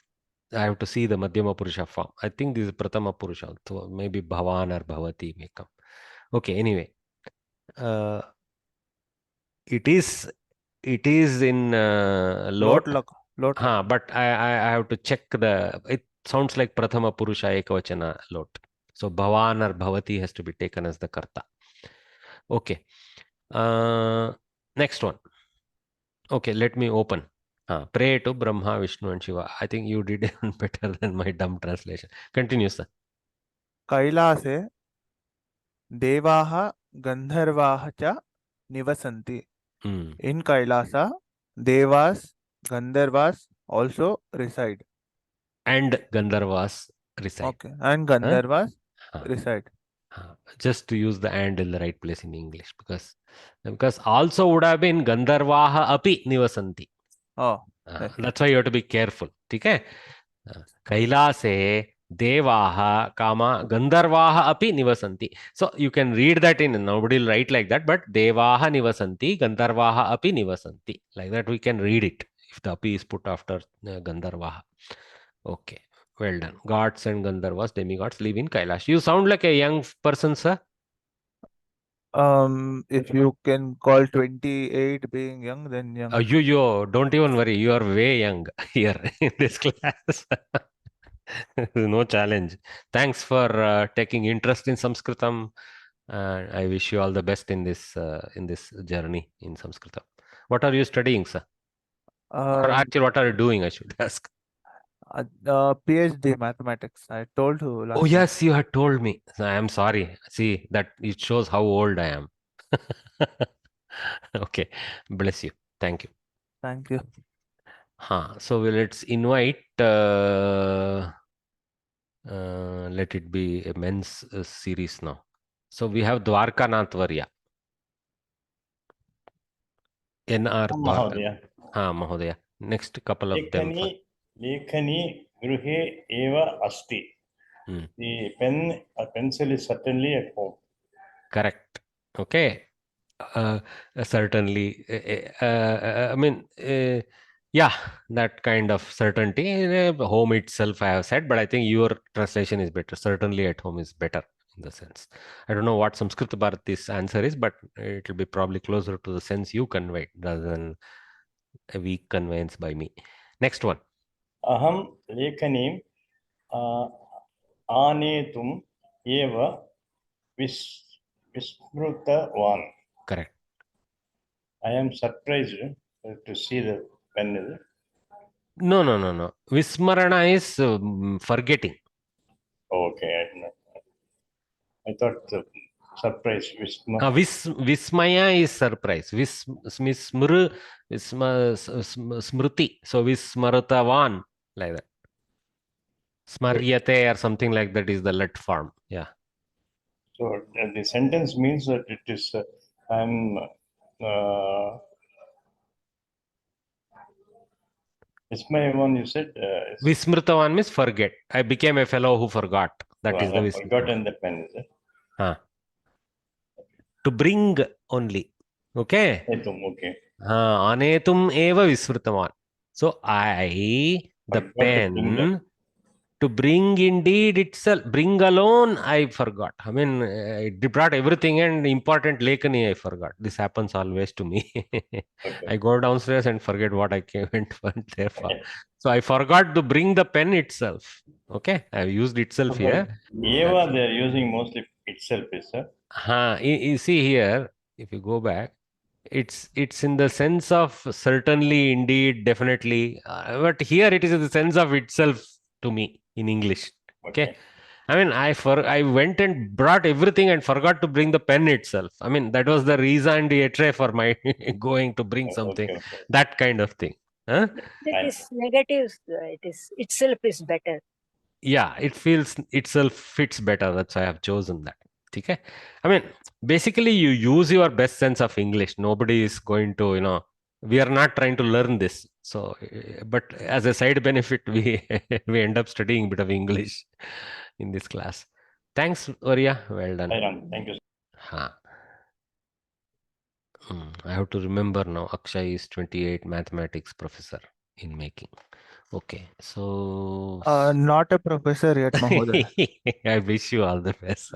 I have to see the Madhyama Purusha form. I think this is Prathama Purusha. So maybe Bhavan or Bhavati may come. Okay, anyway. It is in lot. But I have to check the. It sounds like Prathama Purusha Ekavachana lot. So Bhavan or Bhavati has to be taken as the Karta. Okay. Next one. Okay, let me open. Pray to Brahma, Vishnu and Shiva. I think you did even better than my dumb translation. Continue, sir. Kailase Devaha Gandharvaha cha nivasanti. In Kailasa, Devas, Gandharvas also reside. And Gandharvas reside. Okay, and Gandharvas reside. Just to use the and in the right place in English, because also would have been Gandharvaha api nivasanti. That's why you have to be careful. Okay? Kailase Devaha, Gandharvaha api nivasanti. So you can read that in, nobody will write like that, but Devaha nivasanti, Gandharvaha api nivasanti. Like that we can read it if the api is put after Gandharvaha. Okay, well done. Gods and Gandharvas, demigods live in Kailash. You sound like a young person, sir. If you can call 28 being young, then young. You don't even worry. You are way young here in this class. No challenge. Thanks for taking interest in Samskritam. I wish you all the best in this journey in Samskritam. What are you studying, sir? Or actually, what are you doing? I should ask. PhD mathematics. I told you last Oh yes, you had told me. I am sorry. See, that it shows how old I am. Okay, bless you. Thank you. Thank you. So let's invite. Let it be a men's series now. So we have Dwarkanath Varya. NR Dwarka. Mahodaya. Next couple of them. Lekhani Gruhe Eva Asti. The pen or pencil is certainly at home. Correct. Okay. Certainly. I mean, yeah, that kind of certainty. Home itself, I have said, but I think your translation is better. Certainly at home is better in the sense. I don't know what Samskrita Bharati's answer is, but it will be probably closer to the sense you conveyed rather than a weak conveyance by me. Next one. Aham lekhanim anetum eva vismrutavan. Correct. I am surprised to see the pen. No. Vismarana is forgetting. Okay, I thought surprise. Vismaya is surprise. Smruti. So Vismarutavan, like that. Smaryate or something like that is the let form. Yeah. So the sentence means that it is Vismayavan, you said? Vismrutavan means forget. I became a fellow who forgot. That is the Vismrutavan. Forgotten the pen, is it? To bring only. Okay. Okay. Anetum eva vismrutavan. So the pen, to bring indeed itself, bring alone, I forgot. I mean, I brought everything and important lekhani I forgot. This happens always to me. I go downstairs and forget what I went there for. So I forgot to bring the pen itself. Okay, I have used itself here. Eva, they are using mostly itself, is sir. You see here, if you go back, It's in the sense of certainly, indeed, definitely. But here it is in the sense of itself to me in English. Okay. I mean, I went and brought everything and forgot to bring the pen itself. I mean, that was the reason d'etre for my going to bring something. That kind of thing. Huh? It is negative. It is itself is better. Yeah, it feels itself fits better. That's why I have chosen that. Okay. I mean, basically, you use your best sense of English. Nobody is going to, we are not trying to learn this. So, but as a side benefit, we we end up studying a bit of English in this class. Thanks, Oriya. Well done. Thank you. Huh. I have to remember now. Akshay is 28 mathematics professor in making. Okay, so Not a professor yet, Mahoday. I wish you all the best.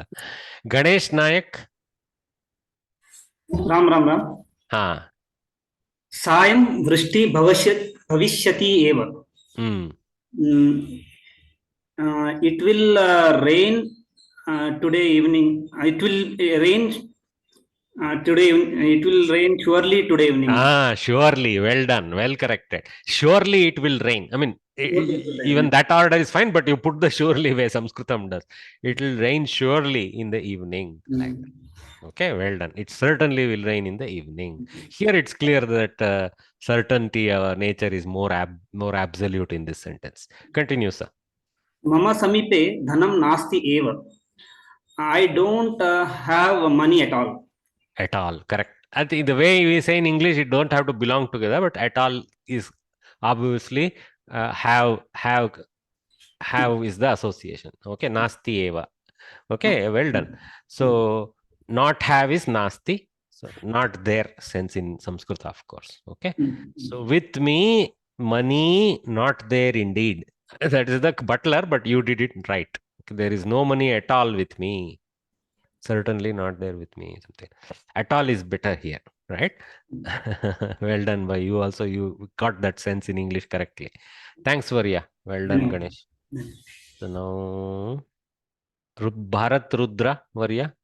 Ganesh Nayak. Ram हाँ. सायं वृष्टि भविष्यति एव. It will rain today evening. It will rain today. It will rain surely today evening. Surely. Well done. Well corrected. Surely it will rain. I mean, even that order is fine, but you put the surely where Samskritam does. It will rain surely in the evening. Like that. Okay, well done. It certainly will rain in the evening. Here it's clear that certainty or nature is more absolute in this sentence. Continue, sir. Mama samipe dhanam nasti eva. I don't have money at all. At all, correct. I think the way we say in English, it don't have to belong together, but at all is obviously have is the association. Okay, nasti eva. Okay, well done. So not have is nasti. So not there sense in Samskrita, of course. Okay. So with me, money not there indeed. That is the butler, but you did it right. There is no money at all with me. Certainly not there with me. Something at all is better here, right? Well done by you. Also, you got that sense in English correctly. Thanks, Varya. Well done, Ganesh. So now, Bharat Rudra, Varya.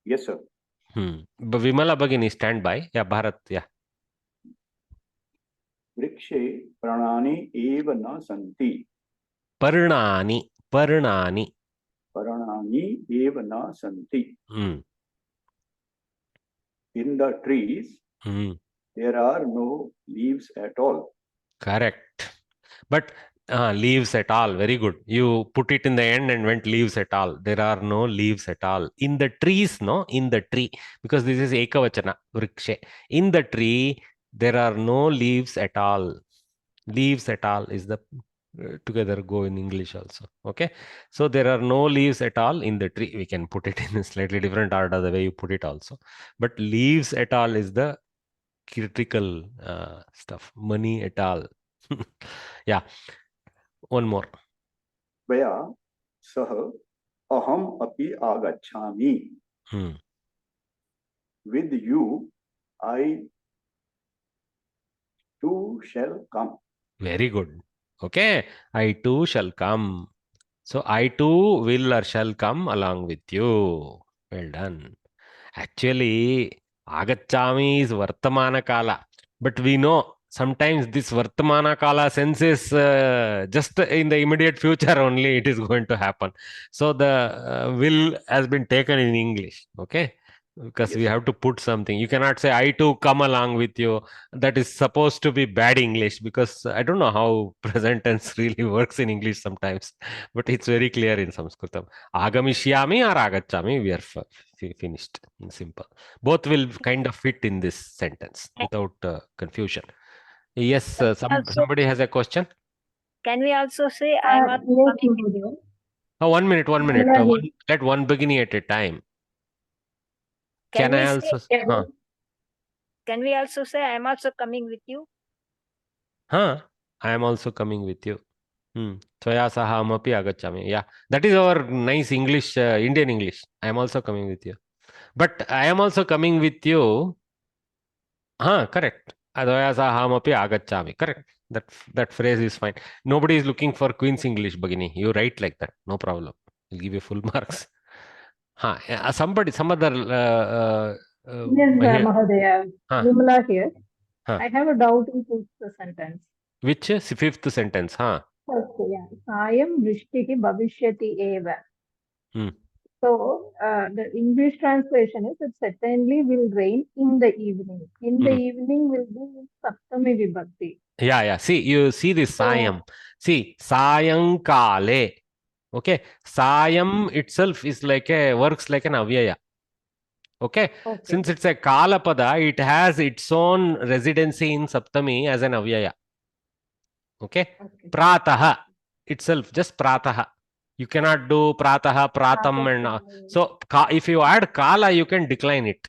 Yes, sir. Vimala Bagini, stand by. Yeah, Bharat. Yeah. Vrikshe pranani eva na santi. Parnani. Paranani eva na santi. In the trees, there are no leaves at all. Correct. But leaves at all. Very good. You put it in the end and went leaves at all. There are no leaves at all. In the trees, no? In the tree. Because this is Ekavachana, Vrikshe. In the tree, there are no leaves at all. Leaves at all is the together go in English also. Okay. So there are no leaves at all in the tree. We can put it in a slightly different order the way you put it also. But leaves at all is the critical stuff. Money at all. Yeah. One more. Vaya sah aham api agachami. With you, I too shall come. Very good. Okay. I too shall come. So I too will or shall come along with you. Well done. Actually, agachami is Vartamana Kala. But we know sometimes this Vartamana Kala sense is just in the immediate future only it is going to happen. So the will has been taken in English. Okay. Because we have to put something. You cannot say I too come along with you. That is supposed to be bad English because I don't know how present tense really works in English sometimes. But it's very clear in Sanskritam. Agamishyami or agachami, we are finished in simple. Both will kind of fit in this sentence without confusion. Yes, somebody has a question. Can we also say I am also coming with you? Oh, 1 minute. Let one beginning at a time. Can I also? Can we also say I am also coming with you? I am also coming with you. Tvaya saha amapi agachami. Yeah, that is our nice English, Indian English. I am also coming with you. But I am also coming with you. Correct. Tvaya saha amapi agachami. Correct. That phrase is fine. Nobody is looking for Queen's English, Bagini. You write like that. No problem. I'll give you full marks. Somebody, some other. Yes, Mahodaya. Vimala here. I have a doubt in fifth sentence. Which fifth sentence? Okay, yeah. Sayam vrishtihi bhavishyati eva. So the English translation is it certainly will rain in the evening. In the evening will be Saptami Vibhakti. Yeah. See, you see this Sayam. See, Sayankale. Okay. Sayam itself is works like an avyaya. Okay. Since it's a Kalapada, it has its own residency in Saptami as an avyaya. Okay. Prataha itself, just Prataha. You cannot do Prataha, Pratam and so if you add Kala, you can decline it.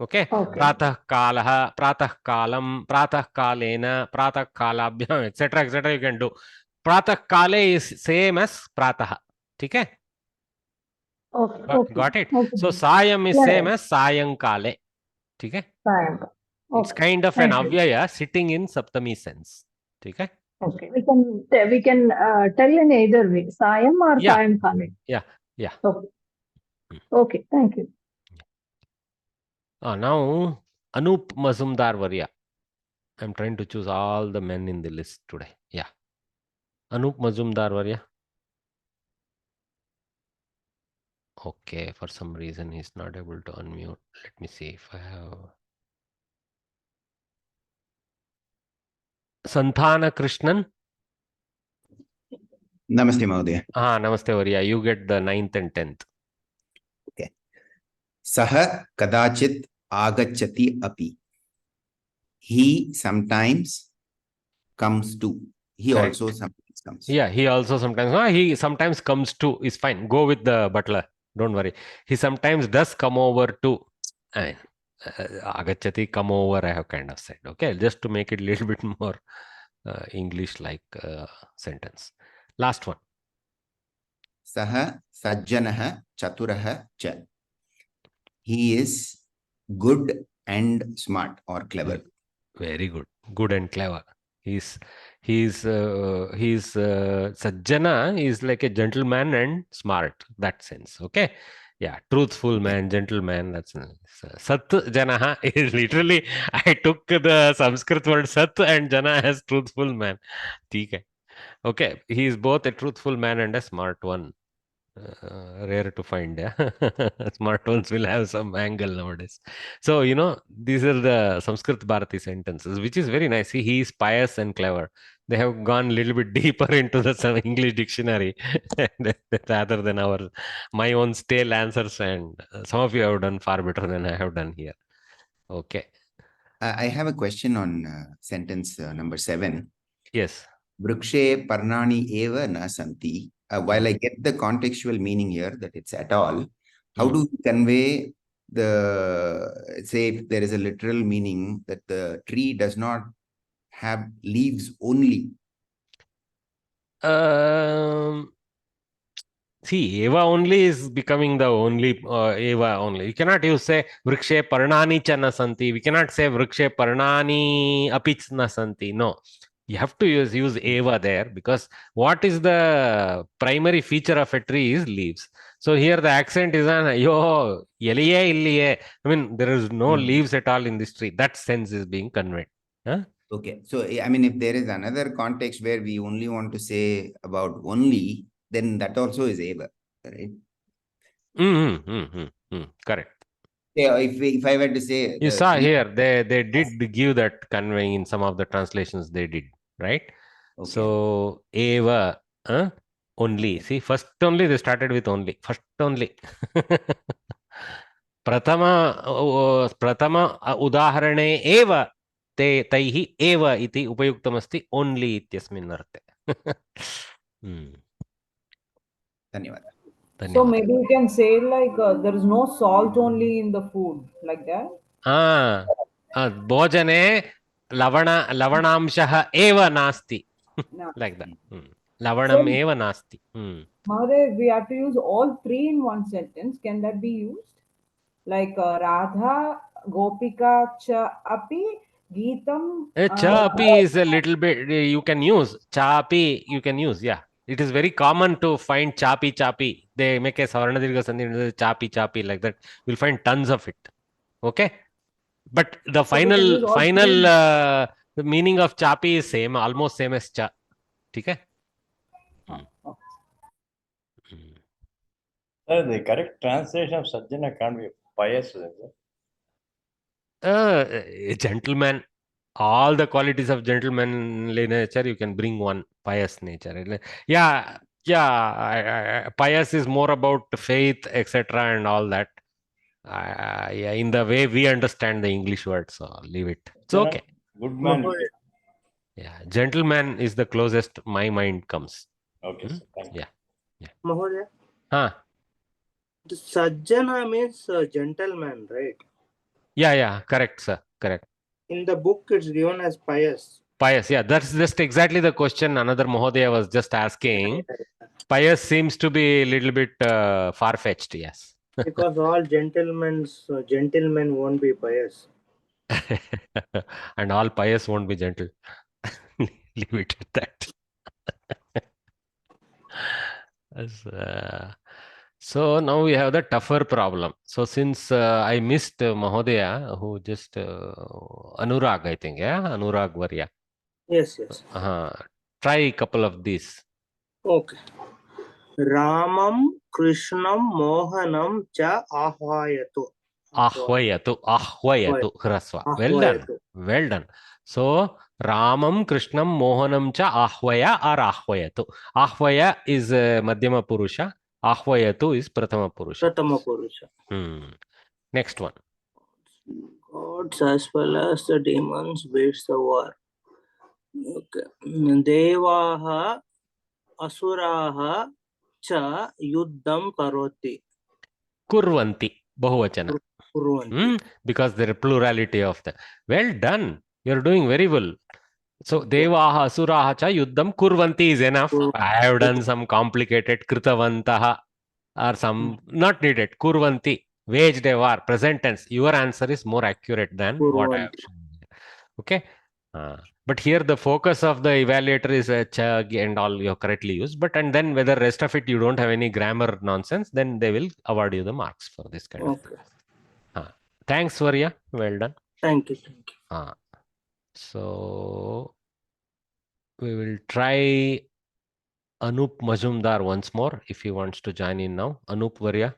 Okay. Pratah Kalaha, Pratah Kalam, Pratah Kalena, Pratah Kalabhyam, etc. etc. You can do. Pratah Kale is same as Prataha. Okay. Got it? So Sayam is same as Sayankale. Okay. It's kind of an avyaya sitting in Saptami sense. Okay. Okay, we can tell in either way, Sayam or Sayam Kale. Yeah. Okay, thank you. Now Anup Mazumdar Varya. I'm trying to choose all the men in the list today. Yeah. Anup Mazumdar Varya. Okay, for some reason he's not able to unmute. Let me see if I have. Santhana Krishnan. Namaste, Mahodaya. Namaste, Varya. You get the 9th and 10th. Okay. Saha kadachit agachati api. He sometimes comes to. He also sometimes comes. Yeah, he also sometimes. He sometimes comes to is fine. Go with the butler. Don't worry. He sometimes does come over to. Agachati, come over, I have kind of said. Okay, just to make it a little bit more English-like sentence. Last one. Saha sajjanaha chaturaha cha. He is good and smart or clever. Very good. Good and clever. He's Sajjana is like a gentleman and smart, that sense. Okay. Yeah, truthful man, gentleman. That's Sat Janaha is literally, I took the Sanskrit word Sat and Jana as truthful man. Okay, he is both a truthful man and a smart one. Rare to find. Yeah? Smart ones will have some angle nowadays. So, these are the Sanskrit Bharati sentences, which is very nice. See, he is pious and clever. They have gone a little bit deeper into the English dictionary rather than my own stale answers. And some of you have done far better than I have done here. Okay. I have a question on sentence number 7. Yes. Vrikshe parnani eva na santi. While I get the contextual meaning here that it's at all, how do we convey say if there is a literal meaning that the tree does not have leaves only? See, Eva only is becoming the only Eva only. You cannot use say Vrikshe Parnani cha nasanti. We cannot say Vrikshe Parnani apich nasanti. No. You have to use Eva there because what is the primary feature of a tree is leaves. So here the accent is on yo yeliye illiye. I mean, there is no leaves at all in this tree. That sense is being conveyed. Huh? Okay. So, I mean, if there is another context where we only want to say about only, then that also is Eva, right? Correct. Yeah, if I were to say... You saw here, they did give that conveying in some of the translations they did, right? Okay. So, Eva, only. See, first only they started with only. First only. Pratama udaharane eva taihi eva iti upayuktamasti only ityasmin arte. So maybe you can say like there is no salt only in the food, like that. Bhojane lavanamshaha eva nasti. Like that. Lavanam eva nasti. Mahodaya, we have to use all three in one sentence. Can that be used? Like Radha, Gopika, Cha Api, Geetam. Cha Api is a little bit, you can use. Cha Api, you can use, yeah. It is very common to find chapi chapi. They make a Savarnadirgha Sandhi chapi chapi like that. We'll find tons of it. Okay. But the So we can use all final three. the meaning of chapi is same, almost same as cha. Okay. Sir, the correct translation of Sajjana can't be pious. A gentleman. All the qualities of gentlemanly nature, you can bring one pious nature. Yeah, pious is more about faith, etc., and all that. Yeah, in the way we understand the English word, so leave it. It's okay. Good man. Yeah, gentleman is the closest my mind comes. Okay, sir. Thank you. Yeah. Mahodaya, Huh. the Sajjana means gentleman, right? Yeah, correct, sir. Correct. In the book, it's given as pious. Pious, yeah, that's just exactly the question another Mahodaya was just asking. Pious seems to be a little bit far-fetched, yes. Because all gentlemen won't be pious. And all pious won't be gentle. Leave it at that. So now we have the tougher problem. So since I missed Mahodaya, who just Anurag, I think, yeah, Anurag Varya. Yes. Try a couple of these. Okay. Ramam Krishnam Mohanam cha ahvayatu. Ahvayatu, Hrasva. Well done. So Ramam Krishnam Mohanam cha ahvaya or ahvayatu. Ahvaya is Madhyama Purusha. Ahvayatu is Prathama Purusha. Next one. Gods as well as the demons wage the war. Okay. Devaha Asuraha cha yuddham karoti. Kurvanti, Bahuvachana. Because there are plurality of them. Well done. You're doing very well. So, Devaha Asuraha cha yuddham kurvanti is enough. I have done some complicated Kritavantaha or some not needed. Kurvanti, waged a war, present tense. Your answer is more accurate than what I have shown. Okay. But here the focus of the evaluator is chag and all you have correctly used. But and then whether rest of it you don't have any grammar nonsense, then they will award you the marks for this kind of thing. Thanks, Varya. Well done. Thank you. So we will try Anup Majumdar once more if he wants to join in now. Anup Varya.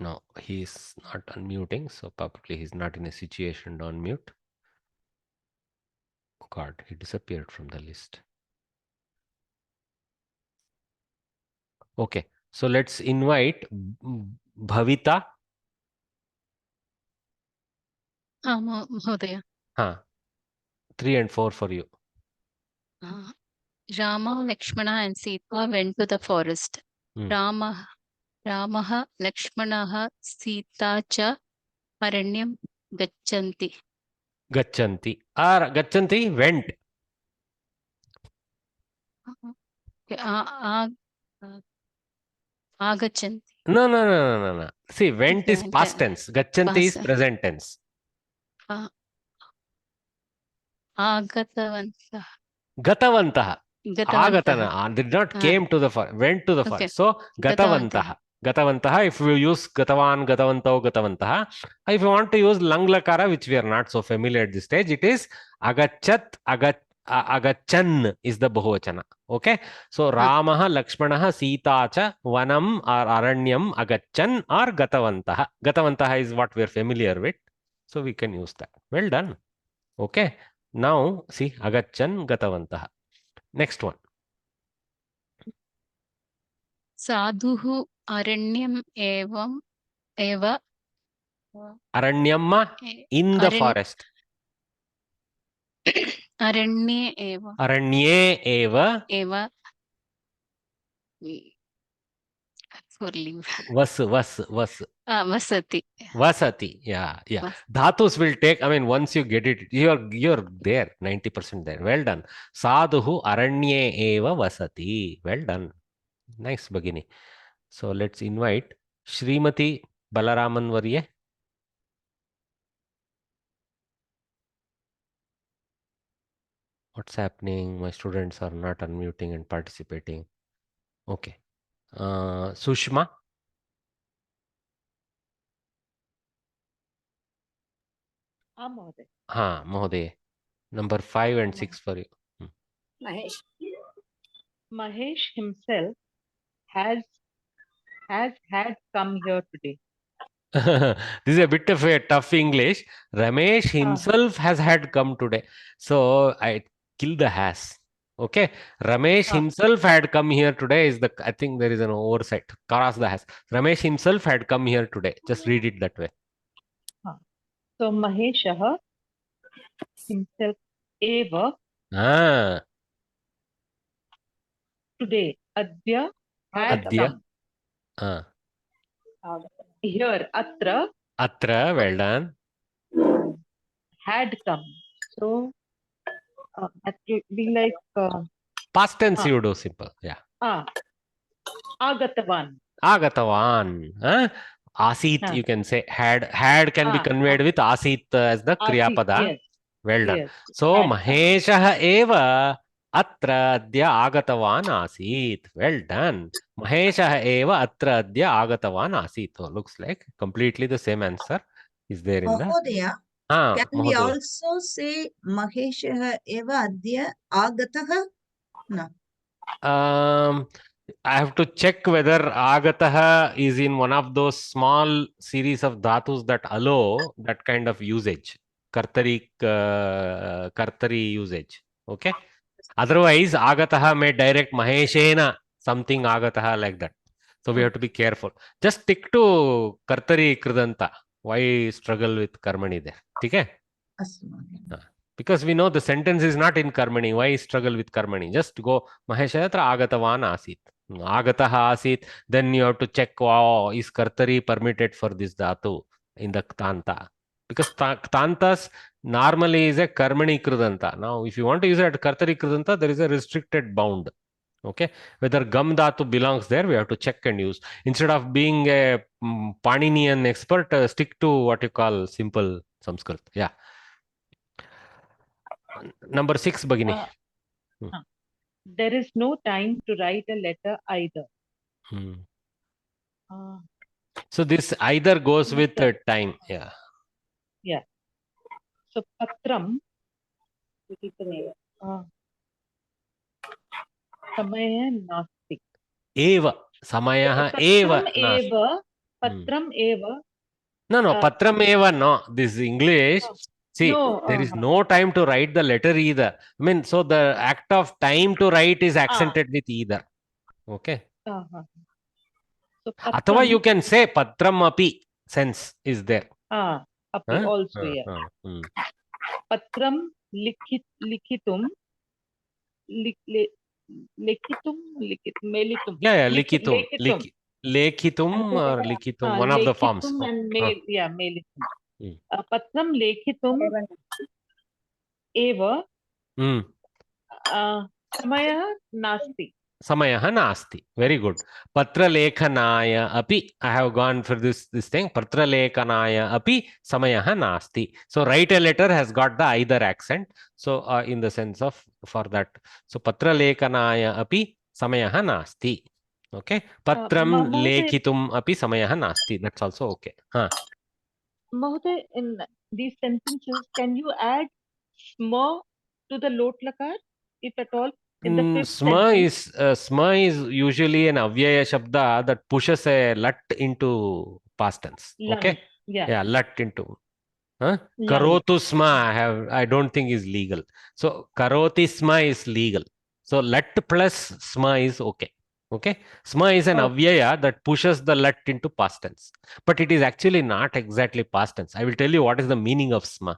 No, he is not unmuting, so probably he's not in a situation to unmute. Oh God, he disappeared from the list. Okay, so let's invite Bhavita. Mahodaya. 3 and 4 for you. Rama, Lakshmana and Sita went to the forest. Ramaha, Lakshmanaha, Sita cha Aranyam Gachanti. Gachanti went. Agachanti. No. See, went is past tense. Gachanti is present tense. Agatavantah. Gatavantah. Agatana did not came to the forest, went to the forest. So Gatavantah. Gatavantah, if you use Gatavan, Gatavanto, Gatavantaha. If you want to use Lang Lakara, which we are not so familiar at this stage, it is Agachat, Agachan is the Bahuvachana. Okay. So Ramaha, Lakshmanaha, Sita cha Vanam or Aranyam, Agachan or Gatavantaha. Gatavantaha is what we are familiar with. So we can use that. Well done. Okay. Now see Agachan, Gatavantaha. Next one. Sadhuhu Aranyam eva. Aranyamma in the forest. Aranye eva. Aranye eva. Vasati. Vasati. Yeah. Dhatus will take, I mean, once you get it, you're there, 90% there. Well done. Sadhuhu aranye eva vasati. Well done. Nice, Bhagini. So let's invite Srimati Balaraman Varye. What's happening? My students are not unmuting and participating. Okay. Sushma? Mohoday. Number 5 and 6 for you. Mahesh. Mahesh himself has had come here today. This is a bit of a tough English. Ramesh himself has had come today. So I kill the has. Okay. Ramesh himself had come here today is the, I think there is an oversight. Cross the has. Ramesh himself had come here today. Just read it that way. So Maheshah himself eva today adya had Adya. come. Here atra Well done. had come. So that would be like Past tense you do simple. Yeah. Agatavan. Asit you can say. Had can be conveyed with asit as the kriya pada. Yes. Well done. Yes. So Maheshah eva atra adya agatavan asit. Well done. Maheshah eva atra adya agatavan asit. So looks like completely the same answer is there in the. Mahodaya, can we Mahodaya. also say Maheshah eva adya agataha? No. I have to check whether agataha is in one of those small series of dhatus that allow that kind of usage, kartari usage. Okay. Otherwise, agataha may direct Maheshena something agataha like that. So we have to be careful. Just stick to kartari kridanta. Why struggle with karmani there? Okay. Because we know the sentence is not in karmani. Why struggle with karmani? Just go Maheshatra agatavan asit. Agataha asit. Then you have to check, wow, is kartari permitted for this dhatu in the ktanta? Because ktantas normally is a karmani kridanta. Now, if you want to use it at kartari kridanta, there is a restricted bound. Okay. Whether gam dhatu belongs there, we have to check and use. Instead of being a Paninian expert, stick to what you call simple Sanskrit. Yeah. Number 6, Bhagini. There is no time to write a letter either. So this either goes with time. Yeah. Yeah. So patram. Samaya nasti. Eva. Samayah eva. Patram eva. No, patram eva, no. This English. See, there is no time to write the letter either. I mean, so the act of time to write is accented with either. Okay. So Athava you can say patram api, sense is there. Api also, yeah. Patram likitum. Melitum. Yeah, likitum. Lekhitum or likitum, one of the forms. And melitum. Patram lekhitum eva samayah nasti. Samayah nasti. Very good. Patra lekhanaya api. I have gone for this thing. Patra lekhanaya api samayah nasti. So write a letter has got the either accent. So in the sense of for that. So patra lekhanaya api samayah nasti. Okay. Patram lekhitum api samayah nasti. That's also okay. Mahoday, in these sentences, can you add sma to the lot lakar, if at all? In the fifth sentence? Sma is usually an avyaya shabda that pushes a lat into past tense. Okay. Yeah, lat into. Karotu sma I don't think is legal. So karoti sma is legal. So lat plus sma is okay. Okay. Sma is an avyaya that pushes the lat into past tense. But it is actually not exactly past tense. I will tell you what is the meaning of sma.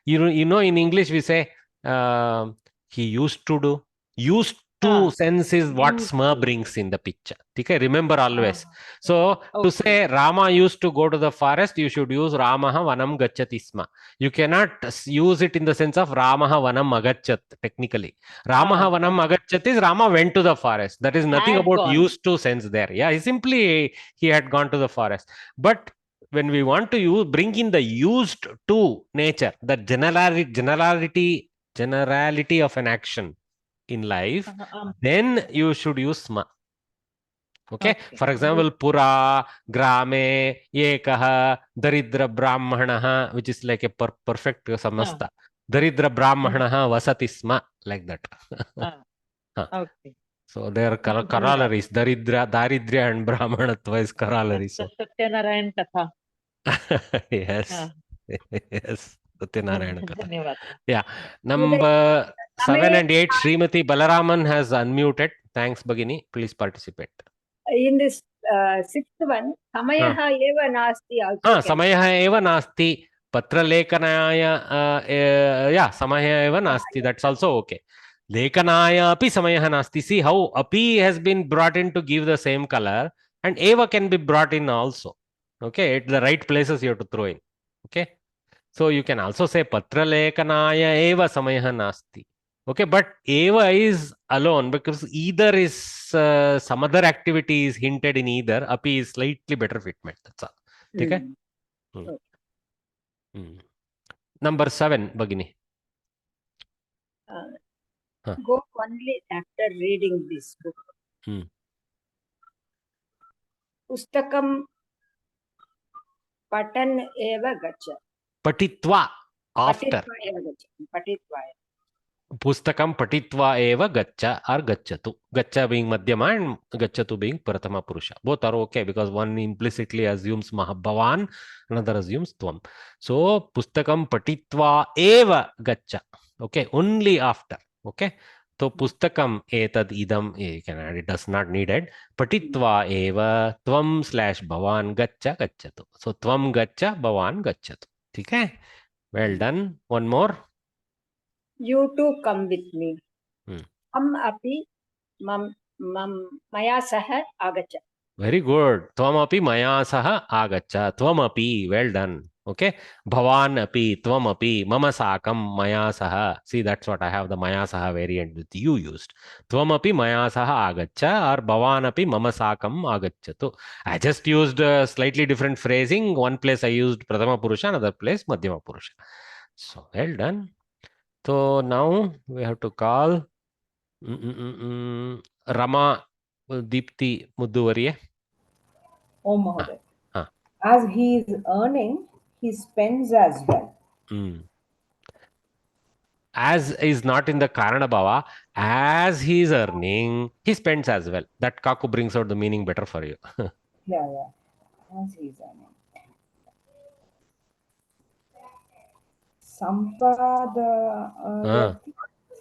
You know, in English we say he used to do. Used to sense is what sma brings in the picture. Okay, remember always. So to say Rama used to go to the forest, you should use Ramaha vanam gacchati sma. You cannot use it in the sense of Ramaha vanam agachat technically. Ramaha vanam agachat is Rama went to the forest. That is nothing about used to sense there. Yeah, he had gone to the forest. But when we want to bring in the used to nature, the generality generality of an action in life, then you should use sma. Okay. For example, pura, grame, ekah, daridra brahmanaha, which is like a perfect samasta. Daridra brahmanaha vasati sma, like that. Okay. So they are corollaries. Daridrya and brahmanatva is corollary. So Satyanarayan Katha. yes. Yes. Satyanarayana Katha. Dhanyawad. Yeah. Number 7 and 8, Srimati Balaraman has unmuted. Thanks, Bhagini. Please participate. In this sixth one, Samayaha eva nasti also. Samayaha eva nasti. Patralekanaya, yeah, Samaya eva nasti. That's also okay. Lekanaya api Samayaha nasti. See how api has been brought in to give the same color, and eva can be brought in also. Okay, at the right places you have to throw in. Okay. So you can also say Patralekanaya eva Samayaha nasti. Okay, but eva is alone because either is some other activity is hinted in either. Api is slightly better fitment. That's all. Okay. Number 7, Bhagini. Go only after reading this book. Pustakam patan eva gacha. Patitva after. Patitva. Pustakam patitva eva gacha or gachatu. Gacha being madhyama and gachatu being prathama purusha. Both are okay because one implicitly assumes Bhavan, another assumes Tvam. So pustakam patitva eva gacha. Okay, only after. Okay. So pustakam etad idam, you can add, it does not needed. Patitva eva tvam / Bhavan gacha gachatu. So tvam gacha Bhavan gachatu. Okay. Well done. One more. You too come with me. Api maya saha agacha. Very good. Tvamapi maya saha agacha. Tvamapi. Well done. Okay. Bhavan api, tvamapi, mama sakam maya saha. See, that's what I have the maya saha variant with you used. Tvamapi maya saha agacha or bhavan api mama sakam agachatu. I just used a slightly different phrasing. One place I used prathama purusha, another place madhyama purusha. So, well done. So now we have to call Rama Deepti Mudduvarye. Oh, Mahoday. As he is earning, he spends as well. As is not in the Karana Bhava, as he is earning, he spends as well. That Kaku brings out the meaning better for you. Yeah. As he is earning.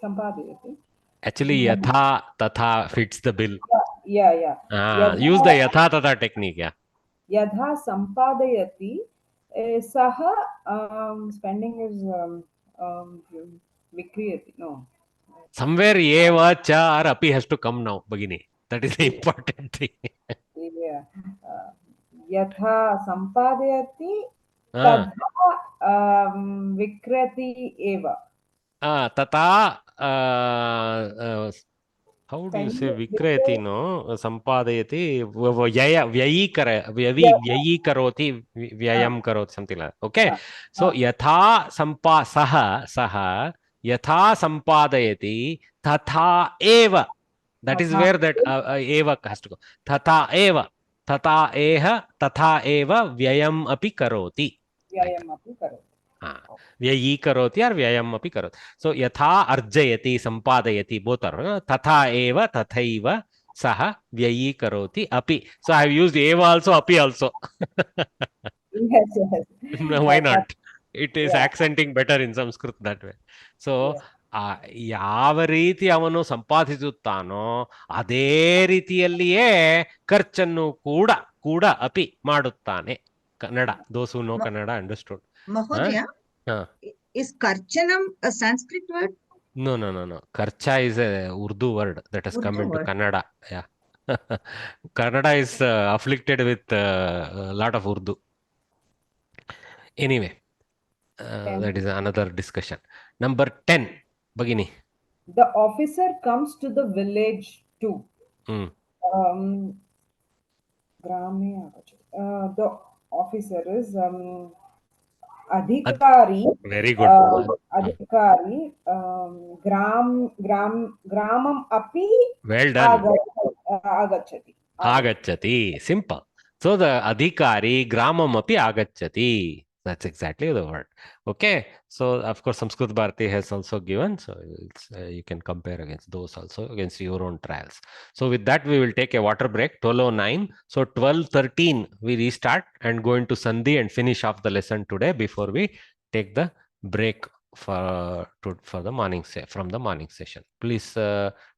Sampadayati. Actually, yatha tatha fits the bill. Yeah. Use the yatha tatha technique. Yeah. Yadha sampadayati. Saha spending is vikriyati. No. Somewhere eva cha or api has to come now, Bhagini. That is the important thing. Yeah. Yatha sampadayati. Tadha vikrati eva. Tata, how do you say vikrayati, no? Sampadayati, vyayi karoti, vyayam karoti, something like that. Okay. So, yatha saha, yatha sampadayati, tatha eva. That is where that eva has to go. Tatha eva, tatha eva, vyayam api karoti. Vyayam api karoti. Vyayi karoti or vyayam api karoti. So yatha arjayati sampadayati, both are tatha eva tathaiva saha vyayi karoti api. So I have used eva also, api also. Yes. Why not? It is accenting better in Sanskrit that way. So ಯಾವ ರೀತಿ ಅವನು ಸಂಪಾದಿಸುತ್ತಾನೋ ಅದೇ ರೀತಿಯಲ್ಲಿಯೇ ಖರ್ಚನ್ನು ಕೂಡ ಅಪಿ ಮಾಡುತ್ತಾನೆ. Kannada, those who know Kannada understood. Mahodaya, is Karchanam a Sanskrit word? No. Karcha is a Urdu word that has come into Kannada. Yeah. Kannada is afflicted with a lot of Urdu. Anyway, that is another discussion. Number 10, Bhagini. The officer comes to the village too. The officer is Adhikari. Very good. Adhikari. Gramam api. Well done. Agachati. Agachati. Simple. So the adhikari gramam api agachati. That's exactly the word. Okay. So of course Samskrita Bharati has also given. So it's, you can compare against those also against your own trials. So with that we will take a water break. 12:09. So 12:13 we restart and go into Sandhi and finish off the lesson today before we take the break for the morning from the morning session. Please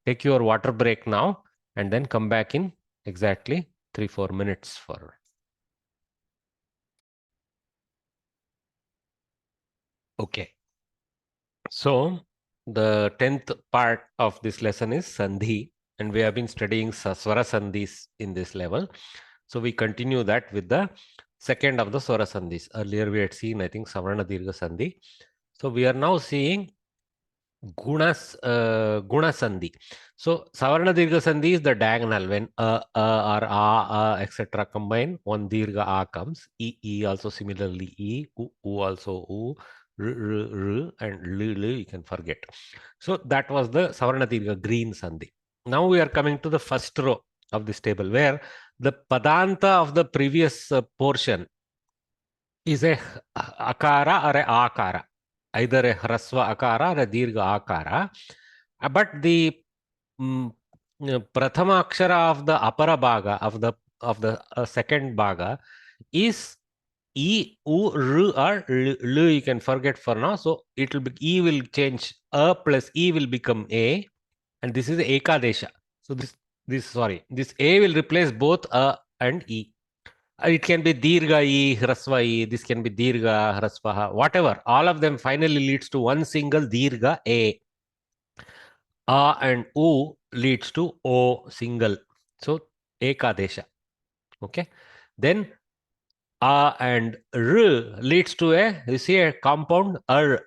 take your water break now and then come back in exactly 3-4 minutes for. Okay. So the 10th part of this lesson is Sandhi, and we have been studying Swara Sandhis in this level. So we continue that with the second of the Swara Sandhis. Earlier we had seen, I think, Savarna Dirgha Sandhi. So we are now seeing Guna Sandhi. So Savarna Dirgha Sandhi is the diagonal when or a etc. combine, one Dirgha a comes. E also similarly E, U also U, R and L you can forget. So that was the Savarna Dirgha green Sandhi. Now we are coming to the first row of this table where the Padanta of the previous portion is a akara or a akara, either a hrasva akara or a dirgha akara. But the prathama akshara of the apara bhaga of the second bhaga is E, U, R or L. You can forget for now. So it will be E will change A plus E will become A, and this is Ekadesha. So this A will replace both A and E. It can be dirgha E, hrasva E, this can be dirgha, hrasva, whatever. All of them finally leads to one single dirgha A. A and U leads to O single. So Ekadesha. Okay. Then A and R leads to you see a compound R.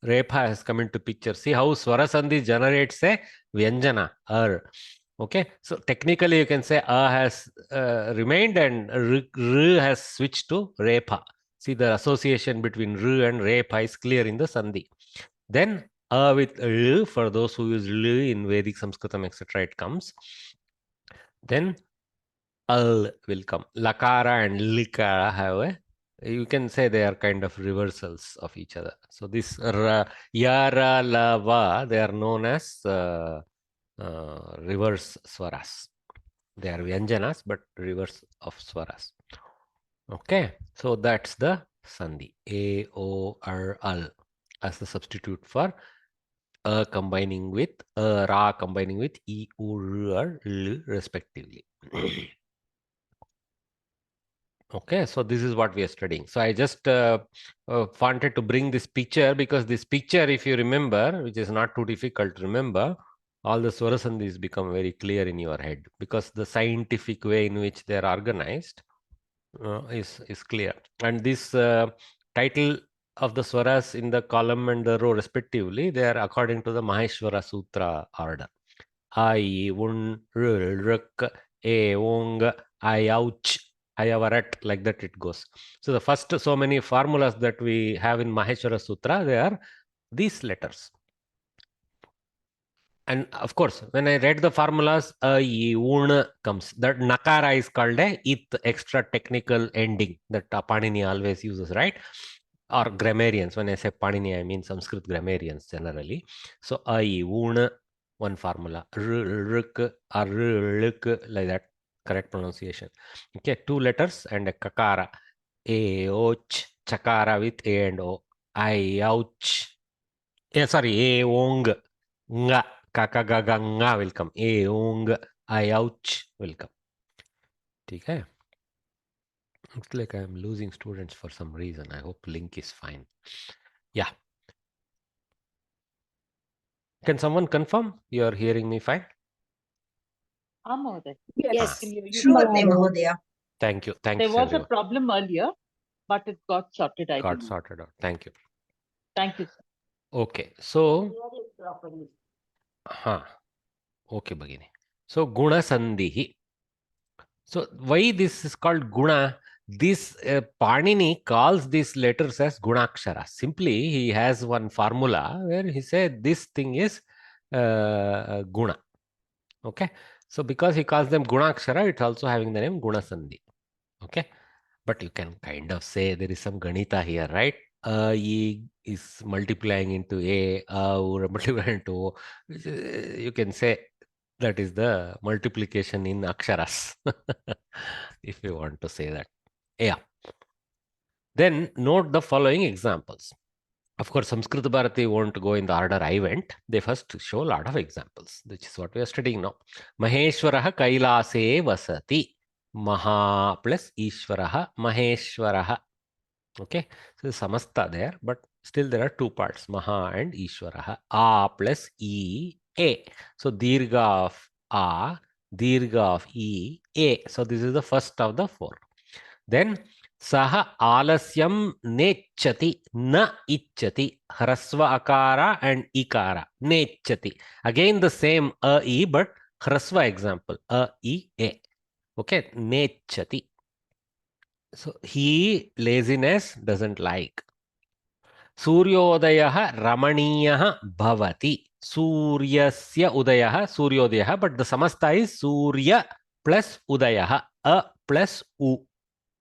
Repha has come into picture. See how Swara Sandhi generates a Vyanjana, R. Okay, so technically you can say A has remained and R has switched to Repha. See the association between R and Repha is clear in the Sandhi. Then A with L, for those who use L in Vedic Sanskritam, etc., it comes. Then Al will come. Lakara and Likara have a, you can say they are kind of reversals of each other. So this Yara, Lava, they are known as reverse swaras. They are Vyanjanas, but reverse of swaras. Okay, so that's the Sandhi. A, O, R, Al as the substitute for A combining with Ra combining with E, U, R, L respectively. Okay, so this is what we are studying. So I just wanted to bring this picture because this picture, if you remember, which is not too difficult to remember, all the Swara Sandhis become very clear in your head because the scientific way in which they are organized is clear. And this title of the Swaras in the column and the row respectively, they are according to the Maheshwara Sutra order. I, Un, Ruk, E, Ong, I, Ouch, Ayavarat, like that it goes. So the first so many formulas that we have in Maheshwara Sutra, they are these letters. And of course, when I read the formulas, Un comes. That Nakara is called a it extra technical ending that Panini always uses, right? Or grammarians. When I say Panini, I mean Sanskrit grammarians generally. So Un, one formula. Ruk, like that. Correct pronunciation. Okay, two letters and a kakara. A, Och, chakara with A and O. I, ouch. Sorry, A, ong, nga. Kaka, gaga, nga will come. A, ong, I, ouch will come. Okay. Looks like I am losing students for some reason. I hope link is fine. Yeah. Can someone confirm you are hearing me fine? Yes, You Shruti Mahodaya. Thank you. Thanks. There was everyone. a problem earlier, but it got sorted out. Got sorted out. Thank you. Thank you, sir. Okay. So, okay, Bhagini. So, Guna Sandhihi. So, why this is called Guna? this Panini calls these letters as Gunakshara. Simply, he has one formula where he said this thing is Guna. Okay. So, because he calls them Gunakshara, it's also having the name Gunasandhi. Okay. But you can kind of say there is some Ganita here, right? E is multiplying into A, or multiplying into O. You can say that is the multiplication in Aksharas, if you want to say that. Yeah. Then note the following examples. Of course, Samskrita Bharati won't go in the order I went. They first show a lot of examples, which is what we are studying now. Maheshwaraha Kailase Vasati. Maha plus Ishwaraha Maheshwaraha. Okay, so samasta there, but still there are two parts, Maha and Ishwaraha. A plus E, A. So Dirgha of A, Dirgha of E, A. So this is the first of the four. Then Saha Alasyam Nechati, Na Ichati, Hrasva Akara and Ikara, Nechati. Again the same A, E, but Hrasva example, A, E, A. Okay, Nechati. So he laziness doesn't like. Suryodayah Ramaniyah Bhavati. Suryasya Udayah, Suryodayah, but the samasta is Surya plus Udayah. A plus U.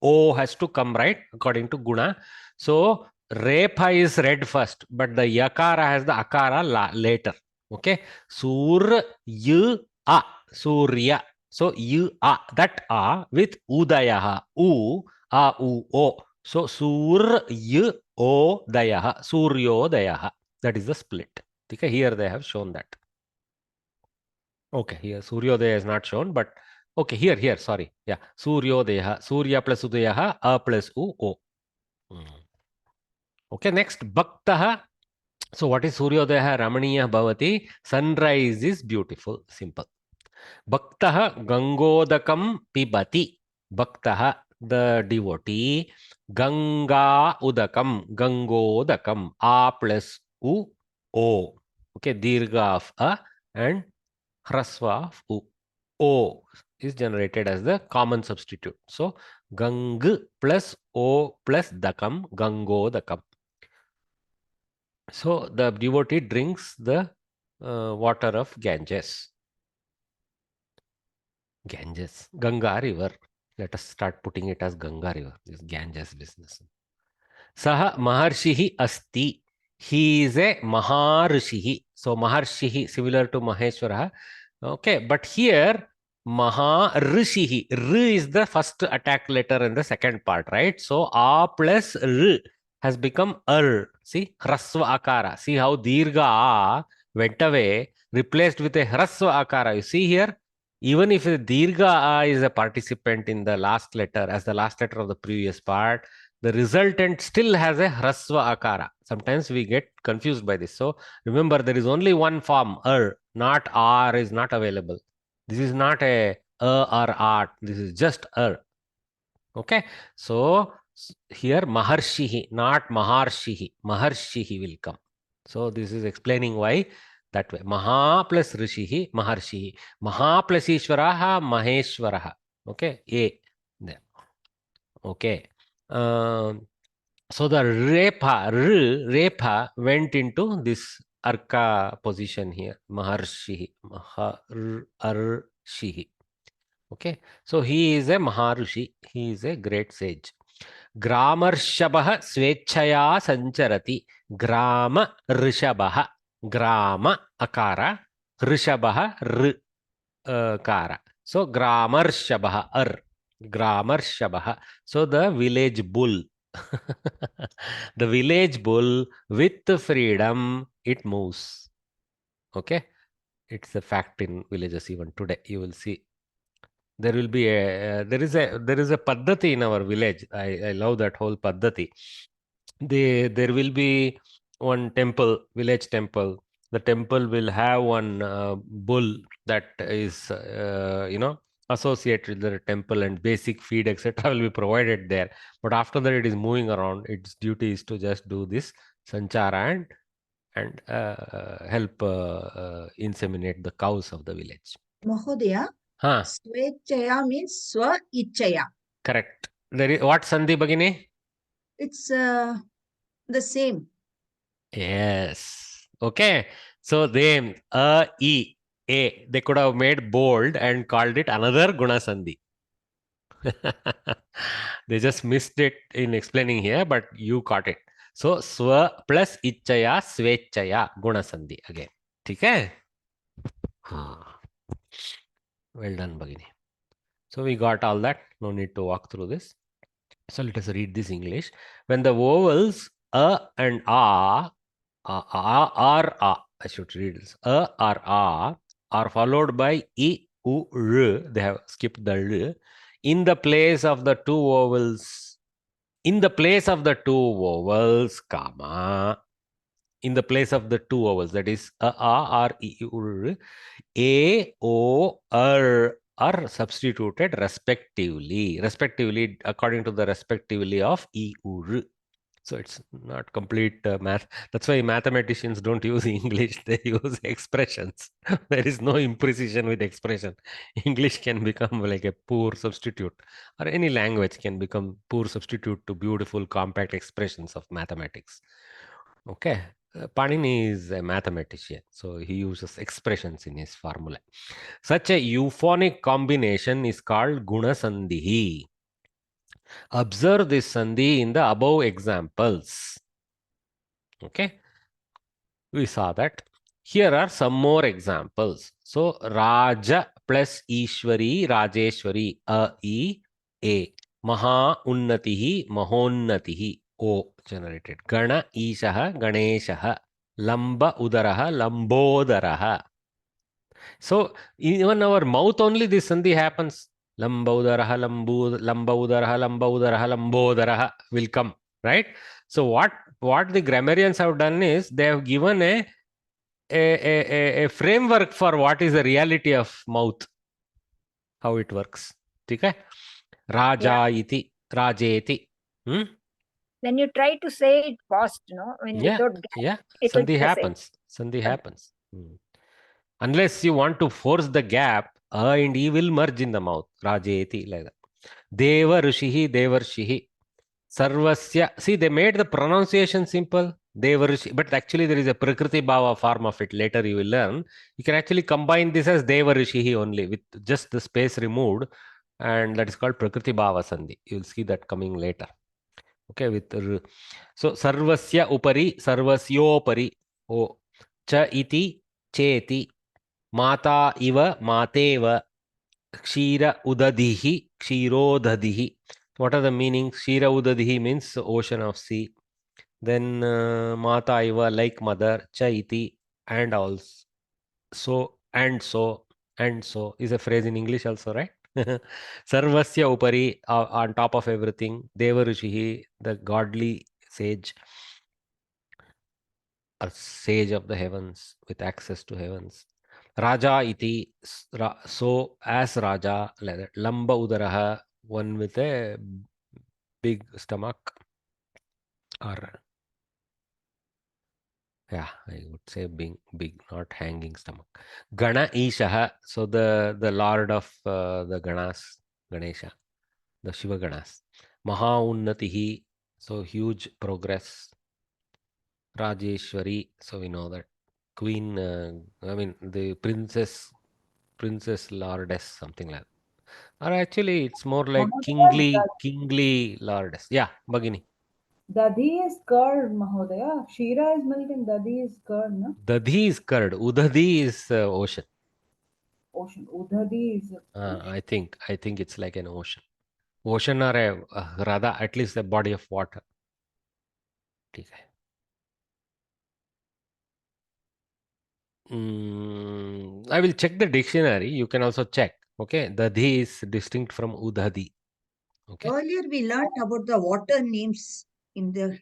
O has to come, right, according to Guna. So Repa is read first, but the Yakara has the Akara later. Okay. Sur Yu A. Surya. So you A. That A with Udayaha. U. A U O. So Surya Dayaha, Suryo Dayaha. That is the split. Okay, here they have shown that. Okay, here Suryodaya is not shown, but okay, here, sorry. Yeah, Suryodayaha, Surya plus Udayaha, A plus U O. Okay, next Bhaktaha. So what is Suryodayaha Ramaniya Bhavati? Sunrise is beautiful, simple. Bhaktaha Gangodakam Pibati. Bhaktaha, the devotee. Ganga Udakam, Gangodakam, A plus U O. Okay, Dirgha of A and Hrasva of U. O is generated as the common substitute. So Gang plus O plus Dakam, Gangodakam. So the devotee drinks the water of Ganges. Ganges, Ganga river. Let us start putting it as Ganga river. This Ganges business. Saha Maharshihi Asti. He is a Maharshihi. So Maharshihi, similar to Maheshwara. Okay, but here Maharshihi. R is the first attack letter in the second part, right? So A plus R has become Ar. See, Hrasva Akara. See how Dirgha A went away, replaced with a Hrasva Akara. You see here? Even if the Dirgha A is a participant in the last letter, as the last letter of the previous part, the resultant still has a Hrasva Akara. Sometimes we get confused by this. So remember, there is only one form, not R is not available. This is not a or art. This is just Okay. So here Maharshihi, not Maharshihi. Maharshihi will come. So this is explaining why that way. Maha plus Rishihi, Maharshihi. Maha plus Ishwaraha, Maheshwaraha. Okay. A. There. Okay. So the Repa went into this Arka position here. Maharshihi. Maharshihi. Okay. So he is a Maharushi. He is a great sage. Gramarshabah Svechaya Sancharati. Grama Rishabah. Grama Akara. Rishabah Kara. So Gramarshabah Gramarshabah. So the village bull. The village bull with freedom, it moves. Okay. It's a fact in villages even today. You will see. There will be there is a paddhati in our village. I love that whole paddhati. There will be one temple, village temple. The temple will have one bull that is associated with the temple, and basic feed etc. will be provided there. But after that, it is moving around. Its duty is to just do this sanchara and help inseminate the cows of the village. Mahodaya, Swechaya means Swa Ichaya. Correct. There is what Sandhi Bhagini? It's the same. Yes. Okay. So they E A they could have made bold and called it another Guna Sandhi. They just missed it in explaining here, but you caught it. So swa plus ichaya svechaya Guna Sandhi again. Okay. Well done, Bhagini. So we got all that. No need to walk through this. So let us read this English. When the vowels a and a, I should read this. A or a are followed by I, U, R. They have skipped the R. In the place of the two vowels, comma, in the place of the two vowels, that is a, or I, U, R, A, O, R are substituted respectively according to the respectively of I, U, R. So it's not complete math. That's why mathematicians don't use English. They use expressions. There is no imprecision with expression. English can become like a poor substitute, or any language can become poor substitute to beautiful compact expressions of mathematics. Okay. Panini is a mathematician, so he uses expressions in his formula. Such a euphonic combination is called Guna Sandhi. Observe this Sandhi in the above examples. Okay, we saw that. Here are some more examples. So, Raja plus Ishwari, Rajeshwari, A. Maha Unnatihi, Mahonnatihi, O generated. Gana Ishaha, Ganeshaha, Lamba Udaraha, Lambodaraha. So, even our mouth only this Sandhi happens. Lamba Udaraha, Lamba Udaraha, Lambodaraha will come, right? So, what the grammarians have done is they have given a framework for what is the reality of mouth, how it works. Okay? Raja iti, Rajeti. When you try to say it fast, no, when without gap, it will Sandhi be the happens. Sandhi happens. Unless you want to force the gap, A and E will merge in the mouth. Rajeti, like that. Deva Rishihi, Devarshihi. Sarvasya. See, they made the pronunciation simple. Devarishi, but actually there is a Prakriti Bhava form of it. Later you will learn. You can actually combine this as Devarishihi only with just the space removed, and that is called Prakriti Bhava Sandhi. You will see that coming later. Okay, with so Sarvasya Upari, Sarvasyopari. O Cha iti, Cheti. Mata iva, Mateva. Kshira Udadihi, Kshirodadihi. What are the meanings? Kshira Udadihi means ocean of sea. Then Mata Iva, like mother, Chaiti, and also. So, and so, and so is a phrase in English also, right? Sarvasya Upari, on top of everything. Deva Rishihi, the godly sage, a sage of the heavens with access to heavens. Raja iti, so as Raja, like that. Lamba Udaraha, one with a big stomach, or yeah, I would say big, not hanging stomach. Gana Ishaha, so the lord of the Ganas, Ganesha, the Shiva Ganas. Maha Unnatihi, so huge progress. Rajeshwari, so we know that. Queen, I mean the princess lordess, something like that. Or actually, it's more like kingly lordess. Yeah, Bhagini. Dadhi is curd, Mahodaya. Shira is milk and Dadhi is curd, no? Dadhi is curd. Udadi is ocean. Ocean. Udadi is I think it's like an ocean. Ocean or a rather at least a body of water. Okay. I will check the dictionary. You can also check. Okay, Dadhi is distinct from Udadi. Okay. Earlier we learned about the water names in the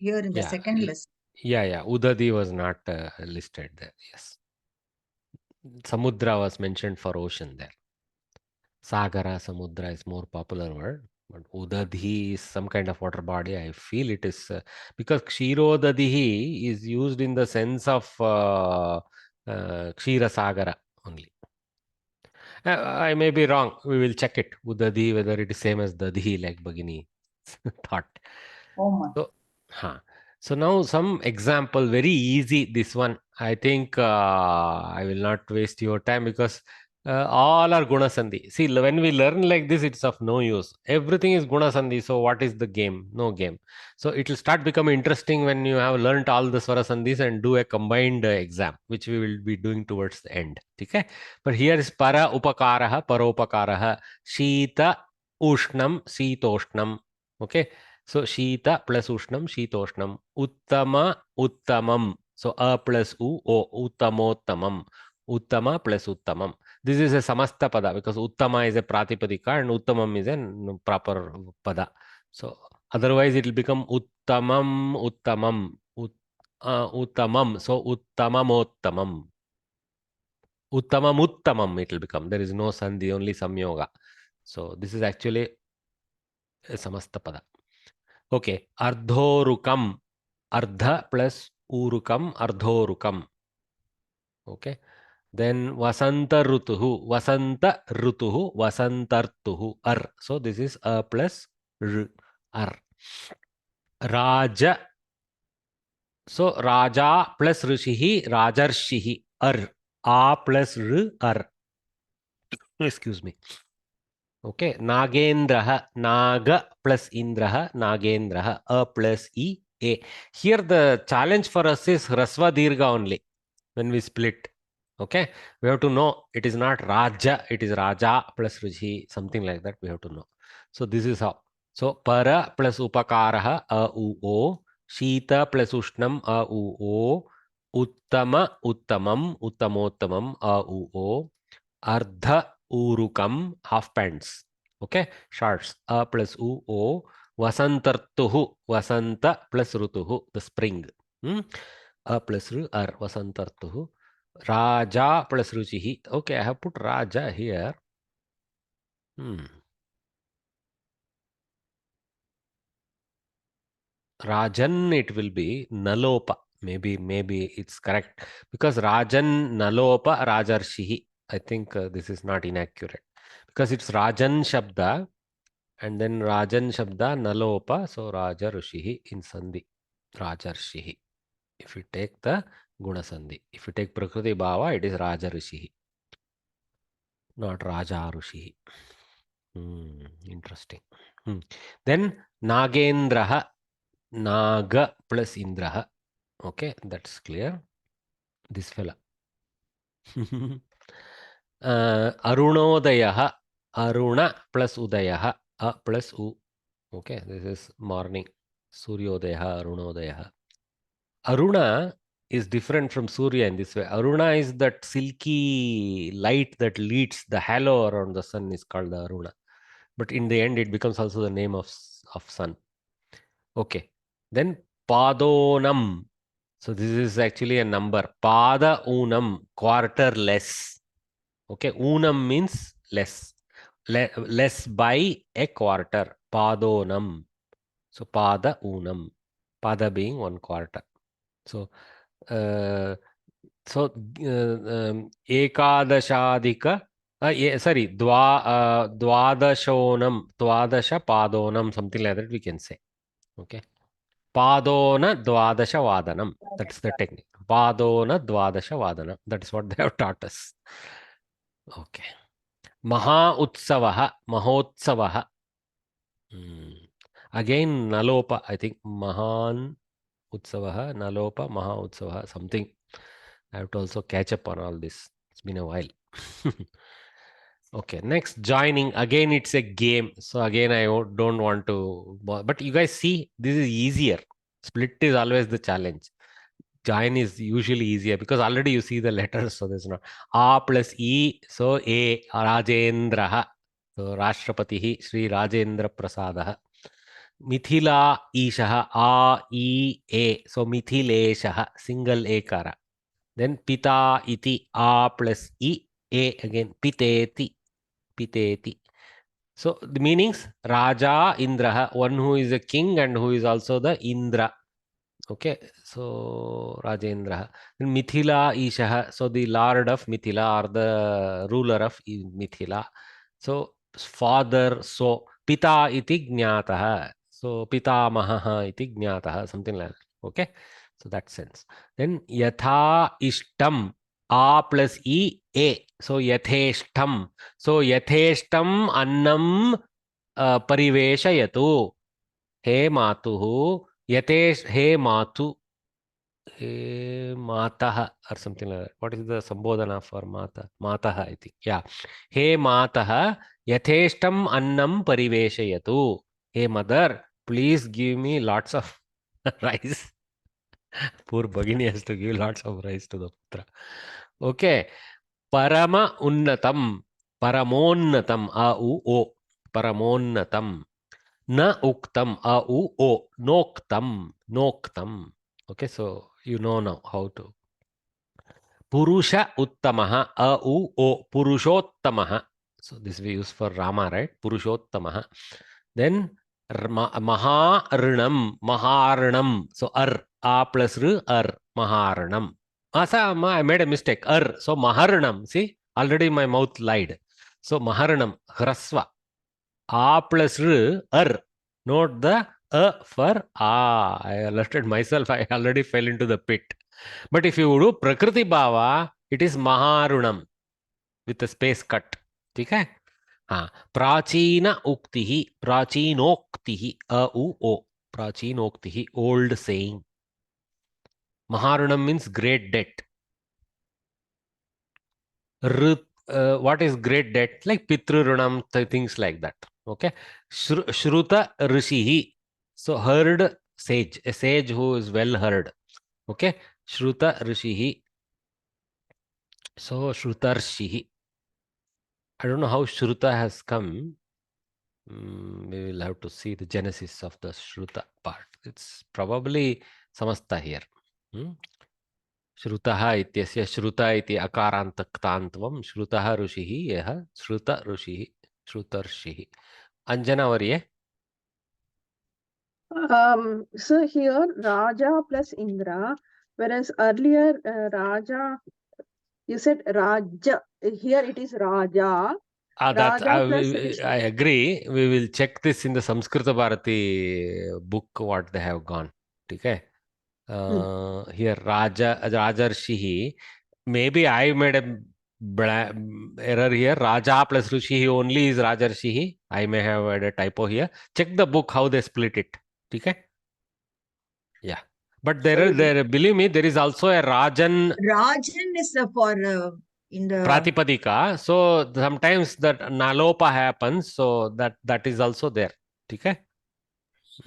second lesson. Yeah. Udadi was not listed there. Yes. Samudra was mentioned for ocean there. Sagara, Samudra is more popular word. But Udadhi is some kind of water body. I feel it is because Kshirodadihi is used in the sense of Kshira Sagara only. I may be wrong. We will check it. Udadi, whether it is same as Dadhi like Bhagini thought. Oh my. So now some example, very easy. This one, I think I will not waste your time because all are guna sandhi. See, when we learn like this, it's of no use. Everything is guna sandhi. So what is the game? No game. So it will start becoming interesting when you have learnt all the swara sandhis and do a combined exam, which we will be doing towards the end. Okay. But here is para upakaraha, paropakaraha, shita, ushnam, sitoshnam. Okay. So Shita plus Ushnam, Shitoshnam. Uttama, Uttamam. So A plus U, O, Uttamottamam. Uttama plus Uttamam. This is a Samasta Pada because Uttama is a Pratipadika and Uttamam is a proper Pada. So otherwise it will become Uttamam, Uttamam. Uttamam. So Uttamamottamam. Uttamamuttamam it will become. There is no Sandhi, only Samyoga. So this is actually a Samasta Pada. Okay, ardhorukam, ardha plus urukam, ardhorukam. Okay, then vasanta rutuhu, vasantartuhu, ar. So this is a plus r, ar. Raja, so raja plus rishihi, rajarshihi, ar. A plus r, ar. Excuse me. Okay, Nagendraha, Naga plus Indraha, Nagendraha, A plus E, A. Here the challenge for us is Rasva Dirgha only when we split. Okay, we have to know it is not Raja, it is Raja plus Ruji, something like that we have to know. So this is how. So Para plus Upakaraha, A, U, O. Shita plus Ushnam, A, U, O. Uttama, Uttamam, Uttamottamam, A, U, O. Ardha urukam, half pants. Okay, shorts. A plus U, O. Vasantartuhu, Vasanta plus Rutuhu, the spring. A plus Ru, Ar, Vasantartuhu. Raja plus Ruchihi. Okay, I have put Raja here. Rajan, it will be Nalopa. Maybe it's correct because Rajan Nalopa Rajarshihi. I think this is not inaccurate because it's Rajan Shabda and then Rajan Shabda Nalopa. So Raja Rushihi in Sandhi. Rajarshihi. If you take the Guna Sandhi. If you take Prakriti Bhava, it is Raja Rushihi. Not Raja Rushihi. Interesting. Then Nagendraha. Naga plus Indraha. Okay, that's clear. This fella. Arunodayaha. Aruna plus Udayaha. A plus U. Okay, this is morning. Suryodayaha, Arunodayaha. Aruna is different from Surya in this way. Aruna is that silky light that leads the halo around the sun is called the Aruna. But in the end, it becomes also the name of sun. Okay. Then Padonam. So this is actually a number. Pada unam, quarter less. Okay, unam means less. Less by a quarter. Padonam. So pada unam. Pada being 1 quarter. So ekadashadika. Sorry, dwadashonam, dwadasha padonam, something like that we can say. Okay. Padona dwadasha vadanam. That's the technique. Padona dwadasha vadanam. That's what they have taught us. Okay. Maha utsavaha, mahotsavaha. Again, Nalopa, I think. Mahan utsavaha, Nalopa, Maha utsavaha, something. I have to also catch up on all this. It's been a while. Okay, next joining. Again, it's a game. So again, I don't want to, but you guys see, this is easier. Split is always the challenge. Join is usually easier because already you see the letters. So there's not A plus E. So A, Rajendraha. So Rashtrapatihi, Sri Rajendra Prasadaha. Mithila Ishaha, A, E, A. So Mithileshaha, single Ekara. Then Pita iti, A plus E, A again, Piteti, Piteti. So the meanings, Raja Indraha, one who is a king and who is also the Indra. Okay, so Rajendra. Then Mithila Ishaha, so the lord of Mithila or the ruler of Mithila. So father, so Pita iti Jnataha. So pitamaha iti jnatah, something like that. Okay, so that sense. Then yatha ishtam, a plus e, a. So yatheshtam. So yatheshtam annam pariveshayatu. He matuhu. Yatesh, he matu. He matah or something like that. What is the sambodhana for mata? Matah, I think. Yeah. He matah yatheshtam annam pariveshayatu. Hey mother, please give me lots of rice. Poor Bhagini has to give lots of rice to the putra. Okay. Parama unnatam. Paramonnatam. A-u o. Paramonnatam. Na uktam. A-u o. Noktam. Noktam. Okay, so you know now how to. Purusha uttamaha. A-u o. Purushottamah. So this we use for Rama, right? Purushottamah. Then Maharanam. Maharanam. So a plus r. Maharanam. I made a mistake. So Maharanam. See, already my mouth lied. So Maharanam. Hrasva. A plus r. Note the a for a. I alerted myself. I already fell into the pit. But if you do Prakriti Bhava, it is Maharunam with a space cut. Okay? हाँ प्राचीन उक्तिः प्राचीनोक्तिः ओ प्राचीनोक्तिः old saying. Maharunam means great debt. What is great debt? Like Pitrurunam, things like that. Okay. Shruta Rishihi. So heard sage, a sage who is well heard. Okay. Shruta Rishihi. So Shrutarshihi. I don't know how Shruta has come. We will have to see the genesis of the Shruta part. It's probably Samasta here. Shrutaha ityasya Shruta iti akarantaktantvam Shrutaha Rushihi yaha Shruta Rushihi Shrutarshihi. Anjana Varye? So here Raja plus Indra, whereas earlier Raja, you said Raja. Here it is Raja. Raja plus Rishi. I agree. We will check this in the Samskrita Bharati book what they have gone. Okay. Here Rajarshihi. Maybe I made a error here. Raja plus Rishihi only is Rajarshihi. I may have had a typo here. Check the book how they split it. Okay. Yeah. But believe me, there is also a Rajan. Rajan is for in the Pratipadika. So sometimes that Nalopa happens. So that is also there. Okay.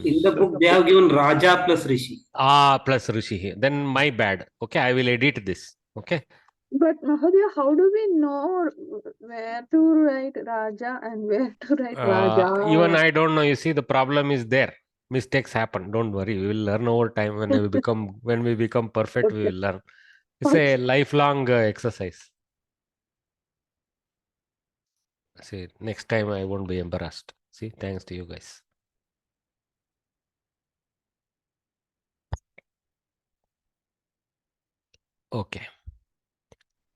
In the book, they have given Raja plus Rishi. Plus Rishi. Then my bad. Okay, I will edit this. Okay. But Mahodaya, how do we know where to write Raja and where to write Raja? Even I don't know. You see, the problem is there. Mistakes happen. Don't worry. We will learn over time. When we become perfect, we will learn. It's a lifelong exercise. See, next time I won't be embarrassed. See, thanks to you guys. Okay.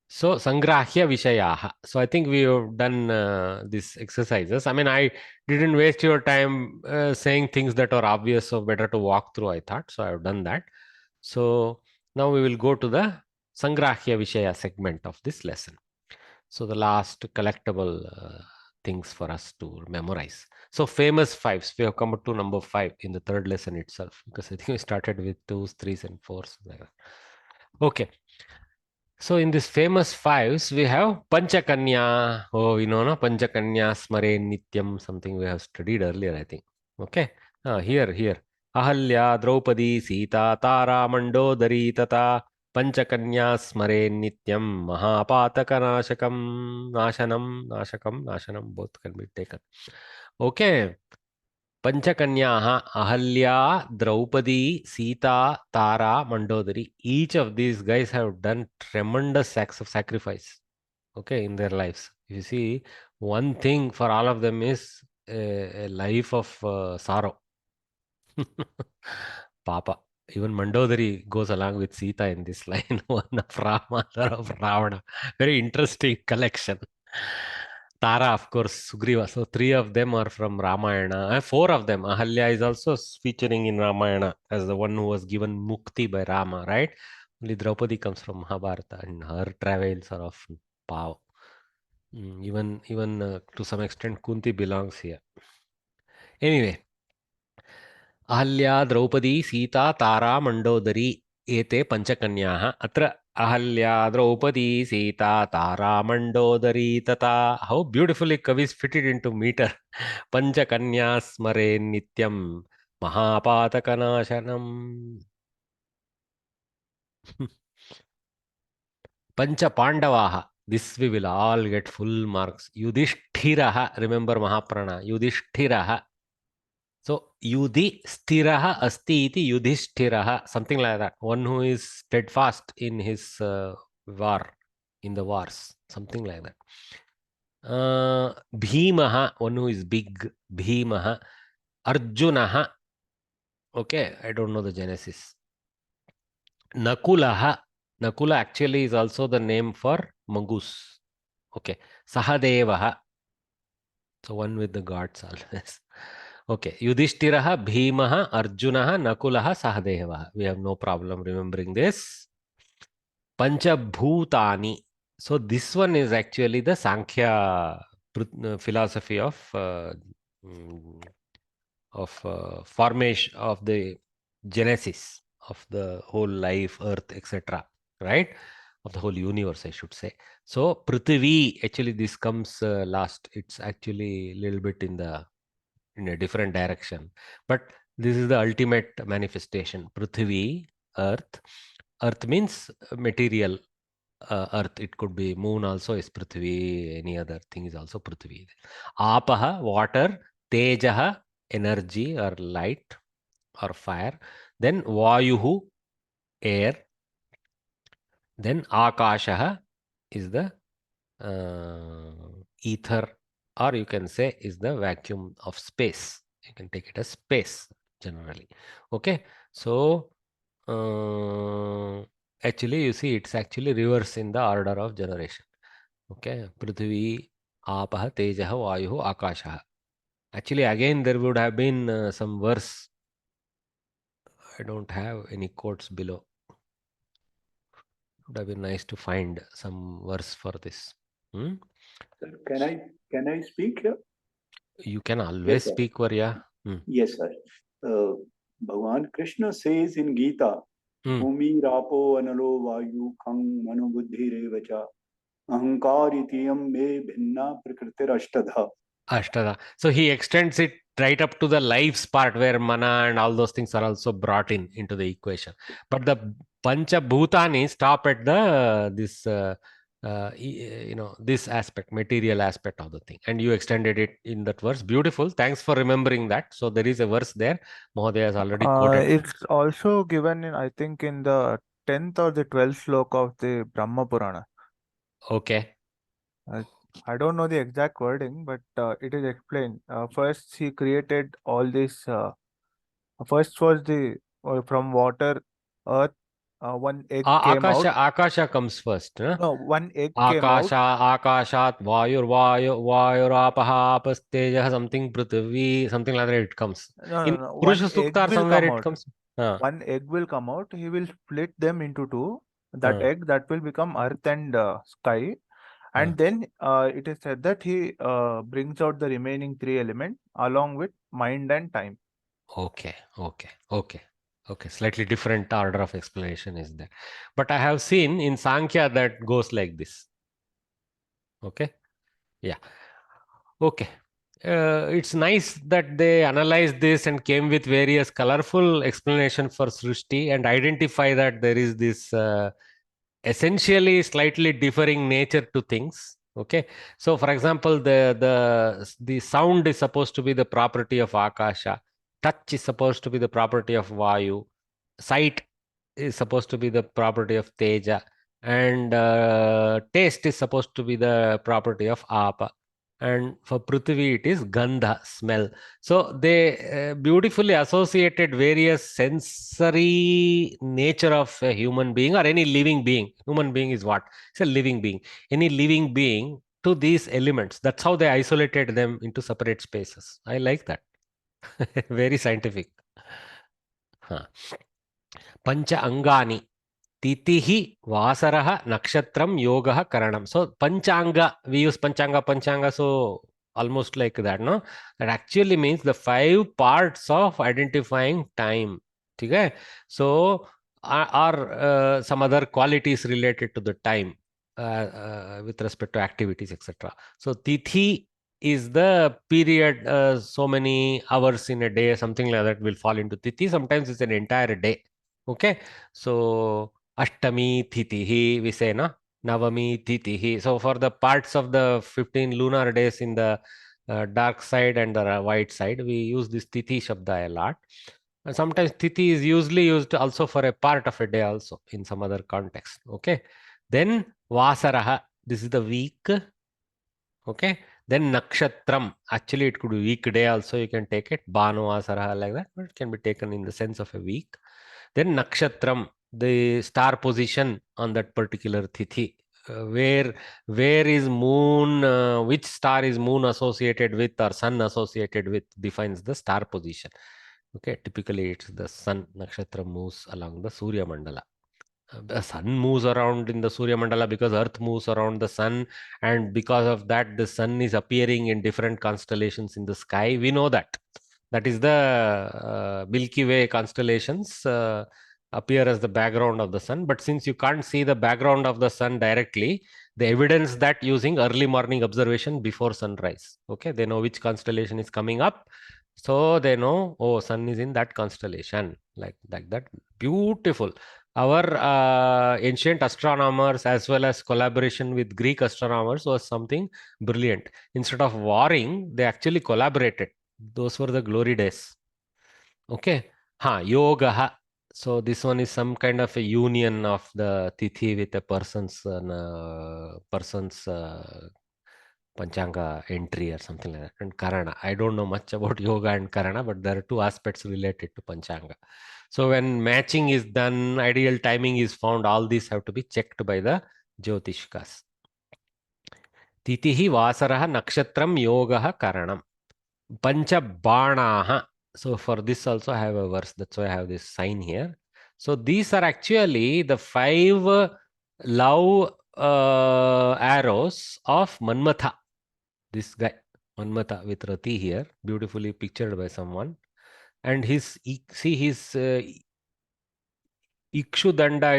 So, Sangrahya Vishayaha. So, I think we have done these exercises. I mean, I didn't waste your time saying things that are obvious, so better to walk through, I thought. So, I have done that. So, now we will go to the Sangrahya Vishaya segment of this lesson. So, the last collectible things for us to memorize. So, famous fives. We have come to number 5 in the third lesson itself, because I think we started with 2s, 3s, and 4s. Okay. So in this famous fives, we have Panchakanya. Oh, we know, no? Panchakanya Smare Nityam, something we have studied earlier, I think. Okay. Here. Ahalya, Draupadi, Sita, Tara, Mandodari, Tata, Panchakanya Smare Nityam, Mahapataka Nashanam, both can be taken. Okay. Panchakanyaha, Ahalya, Draupadi, Sita, Tara, Mandodari. Each of these guys have done tremendous acts of sacrifice, okay, in their lives. You see, one thing for all of them is a life of sorrow. Papa. Even Mandodari goes along with Sita in this line. One of Rama, other of Ravana. Very interesting collection. Tara, of course, Sugriva. So 3 of them are from Ramayana. 4 of them. Ahalya is also featuring in Ramayana as the one who was given mukti by Rama, right? Only Draupadi comes from Mahabharata, and her travels are of Pav. Even to some extent, Kunti belongs here. Anyway, Ahalya, Draupadi, Sita, Tara, Mandodari, ete Panchakanyah. Atra Ahalya, Draupadi, Sita, Tara, Mandodari, Tata. How beautifully Kavis fitted into meter. Panchakanya smare nityam Mahapatakanashanam. Pancha Pandavaha. This we will all get full marks. Yudhishthiraha. Remember Mahaprana. Yudhishthiraha. So Yudhishthiraha asti iti Yudhishthiraha. Something like that. One who is steadfast in his war, in the wars. Something like that. Bhimaha. One who is big. Bhimaha. Arjunaha. Okay, I don't know the genesis. Nakulaha. Nakula actually is also the name for mongoose. Okay. Sahadevaha. So one with the gods always. Okay. Yudhishthiraha, Bhimaha, Arjunaha, Nakulaha, Sahadevaha. We have no problem remembering this. Panchabhutani. So this one is actually the Sankhya philosophy of formation of the genesis of the whole life, earth, etc. Right? Of the whole universe, I should say. So Prithvi, actually this comes last. It's actually a little bit in a different direction. But this is the ultimate manifestation. Prithvi, earth. Earth means material earth. It could be moon also is Prithvi. Any other thing is also Prithvi. Apaha, water. Tejaha, energy or light or fire. Then Vayuhu, air. Then Akashaha is the ether, or you can say is the vacuum of space. You can take it as space generally. Okay. So actually you see it's actually reverse in the order of generation. Okay. Prithvi, Apaha, Tejaha, Vayuhu, Akashaha. Actually again there would have been some verse. I don't have any quotes below. It would have been nice to find some verse for this. Sir, can I speak here? You can always speak, Varya. Yes, sir. Bhagavan Krishna says in Gita, Bhumi Rapo Analo Vayu Khang Mano Buddhi Revacha Ahankar Itiyam Me Bhinna Prakritir Ashtadha. Ashtada. So he extends it right up to the lives part where mana and all those things are also brought into the equation. But the Pancha Bhutani stop at the this aspect, material aspect of the thing. And you extended it in that verse. Beautiful. Thanks for remembering that. So there is a verse there. Mahodaya has already quoted. It's also given in, I think, in the 10th or the 12th sloka of the Brahma Purana. Okay. I don't know the exact wording, but it is explained. First, he created all this. First was the from water, earth. One egg came out. Akasha comes first. Huh? No, one egg came out. Akashat, Vayurapaha, Apasteja, something Prithvi, something like that it comes. No, In no. Purusha One egg Sukta, will somewhere come it out. comes. One egg will come out. He will split them into two. That egg that will become earth and sky. And then it is said that he brings out the remaining 3 elements along with mind and time. Okay. Slightly different order of explanation is there. But I have seen in Sankhya that goes like this. Okay. Yeah. Okay. It's nice that they analyzed this and came with various colorful explanations for Srishti and identify that there is this essentially slightly differing nature to things. Okay. So for example, the sound is supposed to be the property of Akasha. Touch is supposed to be the property of Vayu. Sight is supposed to be the property of Teja. And taste is supposed to be the property of Apa. And for Prithvi, it is Gandha, smell. So they beautifully associated various sensory nature of a human being or any living being. Human being is what? It's a living being. Any living being to these elements. That's how they isolated them into separate spaces. I like that. Very scientific. Pancha angani. Titihi, Vasaraha, Nakshatram, Yogaha, Karanam. So Panchanga, we use Panchanga, so almost like that, no? That actually means the 5 parts of identifying time. Okay? So are some other qualities related to the time with respect to activities, etc. So Tithi is the period, so many hours in a day, something like that will fall into Tithi. Sometimes it's an entire day. Okay? So Ashtami Titihi, we say, na? Navami Titihi. So for the parts of the 15 lunar days in the dark side and the white side, we use this Tithi Shabda a lot. And sometimes Tithi is usually used also for a part of a day also in some other context. Okay. Then Vasaraha, this is the week. Okay. Then Nakshatram, actually it could be weekday also, you can take it. Bhanu Vasaraha like that, but it can be taken in the sense of a week. Then Nakshatram, the star position on that particular Tithi. Where is moon, which star is moon associated with or sun associated with defines the star position. Okay, typically it's the sun. Nakshatra moves along the Surya Mandala. The sun moves around in the Surya Mandala because Earth moves around the sun, and because of that the sun is appearing in different constellations in the sky. We know that. That is the Milky Way constellations appear as the background of the sun. But since you can't see the background of the sun directly, the evidence that using early morning observation before sunrise. Okay, they know which constellation is coming up. So they know, oh, sun is in that constellation, like that. Beautiful. Our ancient astronomers, as well as collaboration with Greek astronomers, was something brilliant. Instead of warring, they actually collaborated. Those were the glory days. Okay. Yoga. So this one is some kind of a union of the Tithi with a person's Panchanga entry or something like that. And Karana. I don't know much about yoga and Karana, but there are 2 aspects related to Panchanga. So when matching is done, ideal timing is found, all these have to be checked by the Jyotishkas. Titihi, Vasaraha, Nakshatram, Yogaha, Karanam. Pancha Banaha. So for this also I have a verse. That's why I have this sign here. So these are actually the 5 love arrows of Manmatha. This guy, Manmatha with Rati here, beautifully pictured by someone. And his Ikshudanda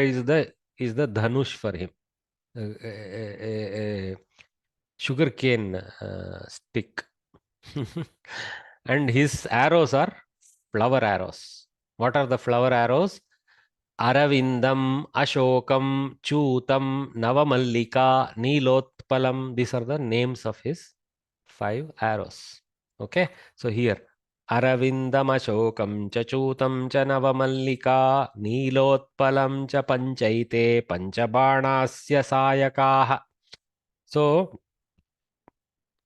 is the Dhanush for him. Sugarcane stick. And his arrows are flower arrows. What are the flower arrows? Aravindam, Ashokam, Chutam, Navamallika, Nilotpalam. These are the names of his 5 arrows. Okay. So here, Aravindam, Ashokam, Chachutam, cha Navamallika, Nilotpalam, cha Panchaite, Panchabanasya Sayakaha. So,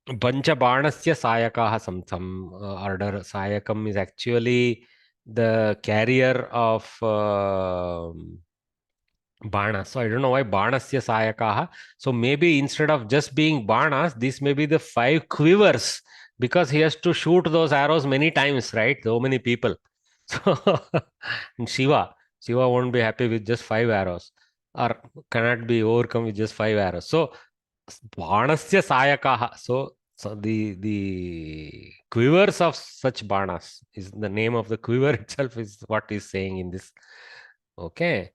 Panchabanasya Sayakaha, some order. Sayakam is actually the carrier of Bana. So I don't know why Banasya Sayakaha. So maybe instead of just being Banas, this may be the 5 quivers, because he has to shoot those arrows many times, right? So many people. So and Shiva won't be happy with just 5 arrows, or cannot be overcome with just 5 arrows. So Banasya Sayakaha. So the quivers of such banas is the name of the quiver itself, is what is saying in this. Okay.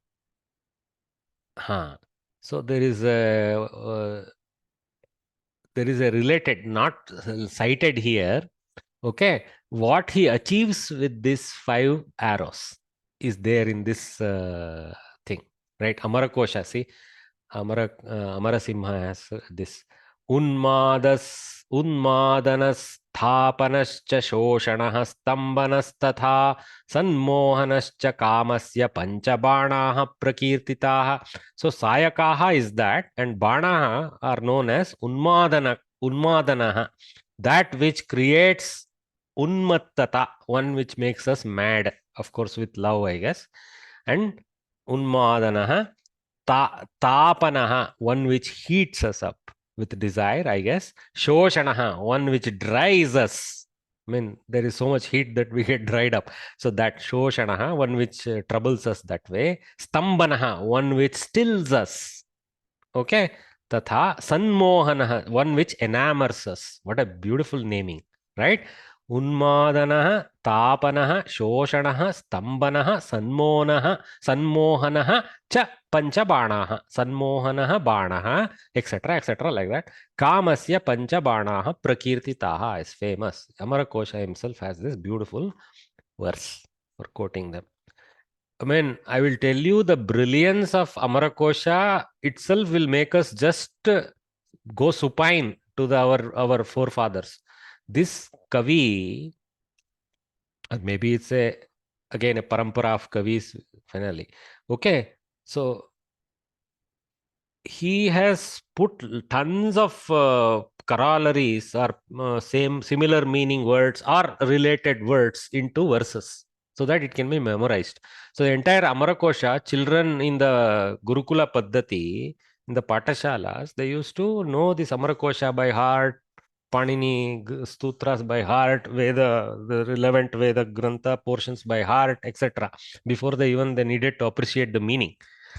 So there is a related, not cited here. Okay, what he achieves with these 5 arrows is there in this thing, right? Amarakosha, see, Amarasimha has this Unmadanasthapanascha shoshanah stambanasthatha sanmohanascha kamasya panchabanaha prakirtitaha. So Sayakaha is that, and Banaha are known as Unmadanaha, that which creates Unmattata, one which makes us mad, of course with love, I guess. And Unmadanaha, Tapanaha, one which heats us up. with desire, I guess. Shoshanaha, one which dries us. I mean, there is so much heat that we get dried up. So that Shoshanaha, one which troubles us that way. Stambanaha, one which stills us. Okay. Tatha Sanmohanaha, one which enamors us. What a beautiful naming, right? Unmadanaha, Tapanaha, Shoshanaha, Stambanaha, Sanmohanaha, Cha Panchabanaha, Sanmohanaha, Banaha, etc., like that. Kamasya Panchabanaha, Prakirtitaha is famous. Amarakosha himself has this beautiful verse for quoting them. I mean, I will tell you the brilliance of Amarakosha itself will make us just go supine to our forefathers. This Kavi, maybe it's again a parampara of Kavis finally. Okay, so he has put tons of corollaries or similar meaning words or related words into verses, so that it can be memorized. So the entire Amarakosha, children in the Gurukula Paddhati, in the Patashalas, they used to know this Amarakosha by heart, Panini Stutras by heart, Veda, the relevant Veda Grantha portions by heart, etc. before they needed to appreciate the meaning.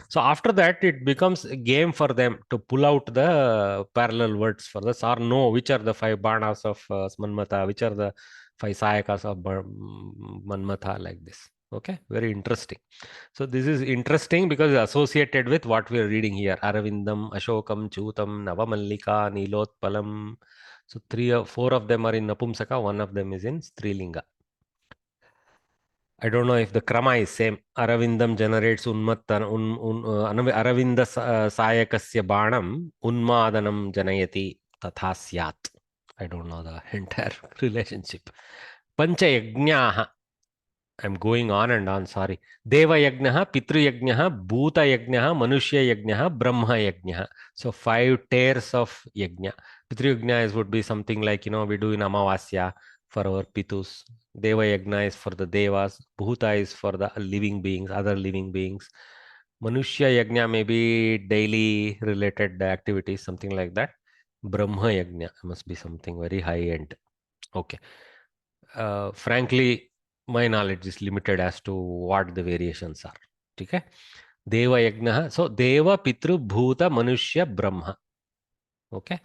So after that, it becomes a game for them to pull out the parallel words for this or know which are the 5 banas of Manmatha, which are the 5 sayakas of Manmatha, like this. Okay, very interesting. So this is interesting because it's associated with what we are reading here. Aravindam, Ashokam, Chutam, Navamallika, Nilotpalam. So 3 or 4 of them are in Napumsaka, 1 of them is in Strilinga. I don't know if the krama is same. Aravindam generates Aravinda sayakasya banam unmadanam janayati tatha syat. I don't know the entire relationship. Pancha yajnaha. I'm going on and on, sorry. Deva yajnaha, Pitru yajnaha, Bhuta yajnaha, Manushya yajnaha, Brahma yajnaha. So 5 tiers of yajna. Pitru yajna would be something like, we do in Amavasya for our Pitus. Deva yajna is for the Devas. Bhuta is for the living beings, other living beings. Manushya yajna may be daily related activities, something like that. Brahma yajna must be something very high end. Okay. Frankly, my knowledge is limited as to what the variations are. Okay. Deva yajna. So Deva, Pitru, Bhuta, Manushya, Brahma. Okay.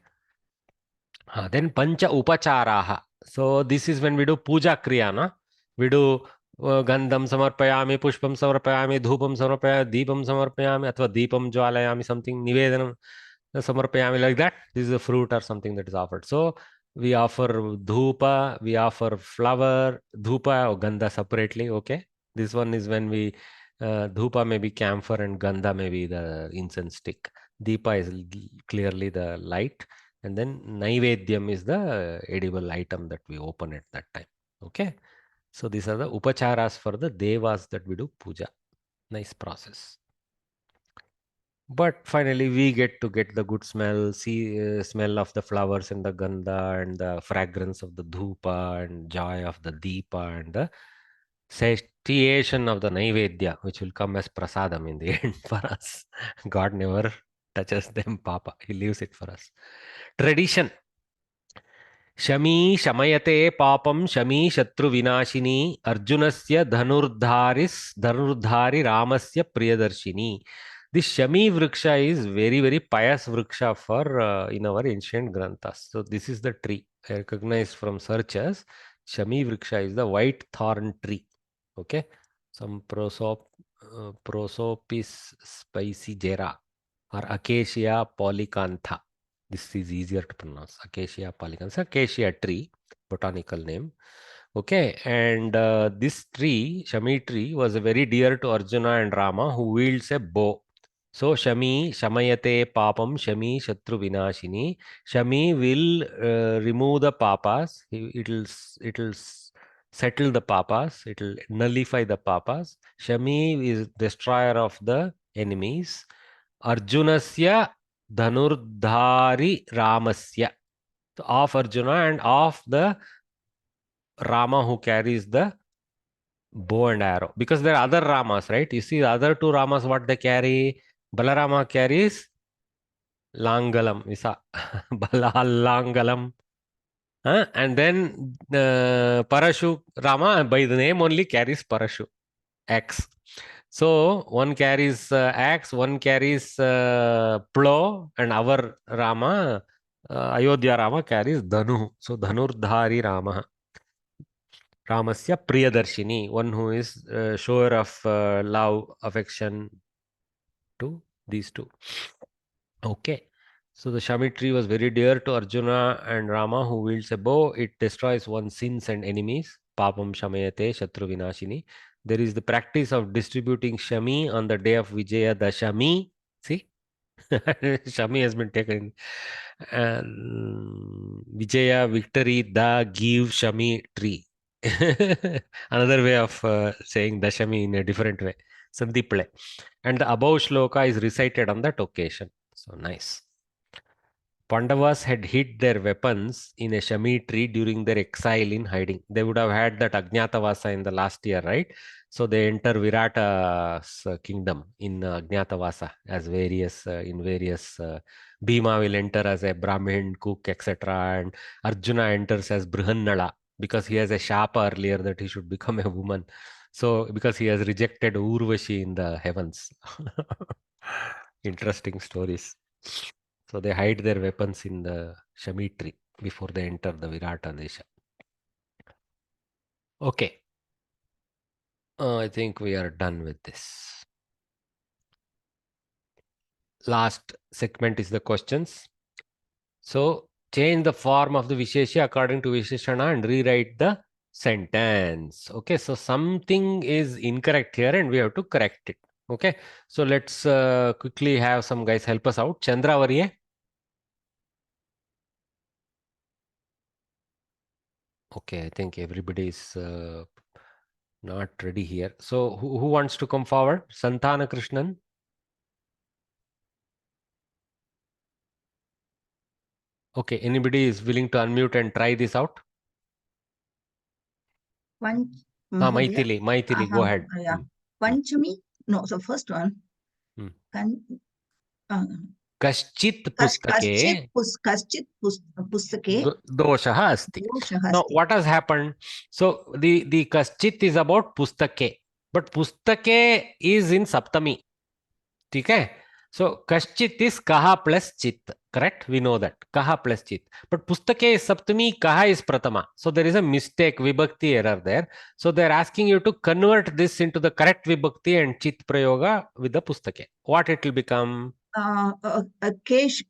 Then Pancha Upacharaha. So this is when we do Puja Kriya, no? We do Gandham Samarpayami, Pushpam Samarpayami, Dhupam Samarpayami, Deepam Samarpayami, Athva Deepam Jwalayami, something, Nivedanam Samarpayami, like that. This is a fruit or something that is offered. So we offer Dhupa, we offer flower, Dhupa or Gandha separately, okay? This one is when we, Dhupa may be camphor and Gandha may be the incense stick. Deepa is clearly the light. And then Naivedyam is the edible item that we open at that time. Okay. So these are the upacharas for the devas that we do puja. Nice process. But finally, we get the good smell, smell of the flowers and the gandha and the fragrance of the dhupa and joy of the deepa and the satiation of the naivedya, which will come as prasadam in the end for us. God never touches them, Papa. He leaves it for us. Tradition. Shami shamayate papam shami shatru vinashini Arjunasya dhanurdhari Ramasya priyadarshini. This Shami Vriksha is very, very pious Vriksha for in our ancient Granthas. So this is the tree. I recognize from searches. Shami Vriksha is the white thorn tree. Okay. Some Prosopis spicigera or Acacia polycantha. This is easier to pronounce. Acacia polycantha. Acacia tree, botanical name. Okay, and this tree, Shami tree, was very dear to Arjuna and Rama, who wields a bow. So Shami, Shamayate Papam, Shami Shatru Vinashini. Shami will remove the papas. It'll settle the papas. It'll nullify the papas. Shami is destroyer of the enemies. Arjunasya Dhanurdhari Ramasya. So of Arjuna and of the Rama who carries the bow and arrow. Because there are other Ramas, right? You see the other 2 Ramas, what they carry? Balarama carries Langalam, Visa. Balalangalam. And then Parashu Rama by the name only carries Parashu, axe. So one carries axe, one carries plow, and our Rama, Ayodhya Rama carries Dhanu. So Dhanurdhari Rama. Ramasya Priyadarshini, one who is shower of love, affection to these two. Okay. So the Shami tree was very dear to Arjuna and Rama, who wields a bow. It destroys one's sins and enemies. Papam Shamayate Shatru Vinashini. There is the practice of distributing Shami on the day of Vijaya Dashami. See? Shami has been taken. Vijaya, victory, da, give, Shami, tree. Another way of saying Dashami in a different way. Sandiple. And the above shloka is recited on that occasion. So nice. Pandavas had hid their weapons in a Shami tree during their exile in hiding. They would have had that Ajnatavasa in the last year, right? So they enter Virata's kingdom in Ajnatavasa as various, Bhima will enter as a Brahmin cook, etc. And Arjuna enters as Brihannala because he has a shapa earlier that he should become a woman. So because he has rejected Urvashi in the heavens. Interesting stories. So they hide their weapons in the Shami tree before they enter the Virata Desha. Okay. I think we are done with this. Last segment is the questions. So change the form of the Vishesha according to Visheshana and rewrite the sentence. Okay. So something is incorrect here and we have to correct it. Okay. So let's quickly have some guys help us out. Chandra Varye. Okay, I think everybody is not ready here. So who wants to come forward? Santana Krishnan. Okay, anybody is willing to unmute and try this out? Maithili, go ahead. Yeah. Panchami, no, so first one. Kaschit pustake doshaha asti. Now, what has happened? So the kaschit is about pustake, but pustake is in saptami. Okay? So kaschit is kaha plus chit. Correct? We know that. Kaha plus chit. But pustake is saptami, kaha is pratama. So there is a mistake, vibhakti error there. So they're asking you to convert this into the correct vibhakti and chit prayoga with the pustake. What it will become? Keshu.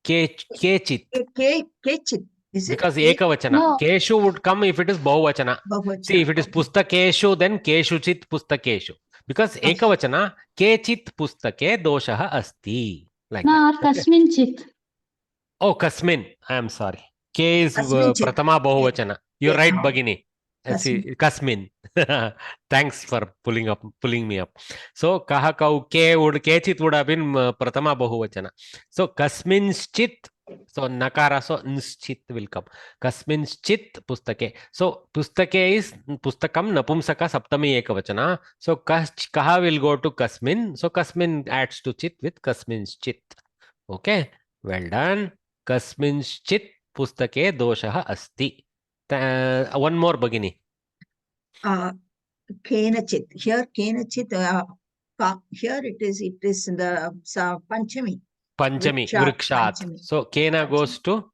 Kechit. Kechit. Is it? Because ekavachana. No. Keshu would come if it is bahuvachana. See, if it is pustakeshu, then keshuchit pustakeshu. Because ekavachana, kechit pustake doshaha asti. Like that. Kasmin chit. Oh, kasmin. I am sorry. K is pratama bahuvachana. You're right, Bhagini. See, kasmin. Thanks for pulling me up. So kaha kau kechit would have been pratama bahuvachana. So kasminschit. So nakara, so nschit will come. Kasminschit pustake. So pustake is pustakam napumsaka saptami ekavachana. So kaha will go to kasmin. So kasmin adds to chit with kasminschit. Okay. Well done. Kasminschit pustake doshaha asti. One more, Bhagini. Kenachit. Here kenachit. Here it is in the Panchami. Panchami, Vrikshat. So Kena goes to?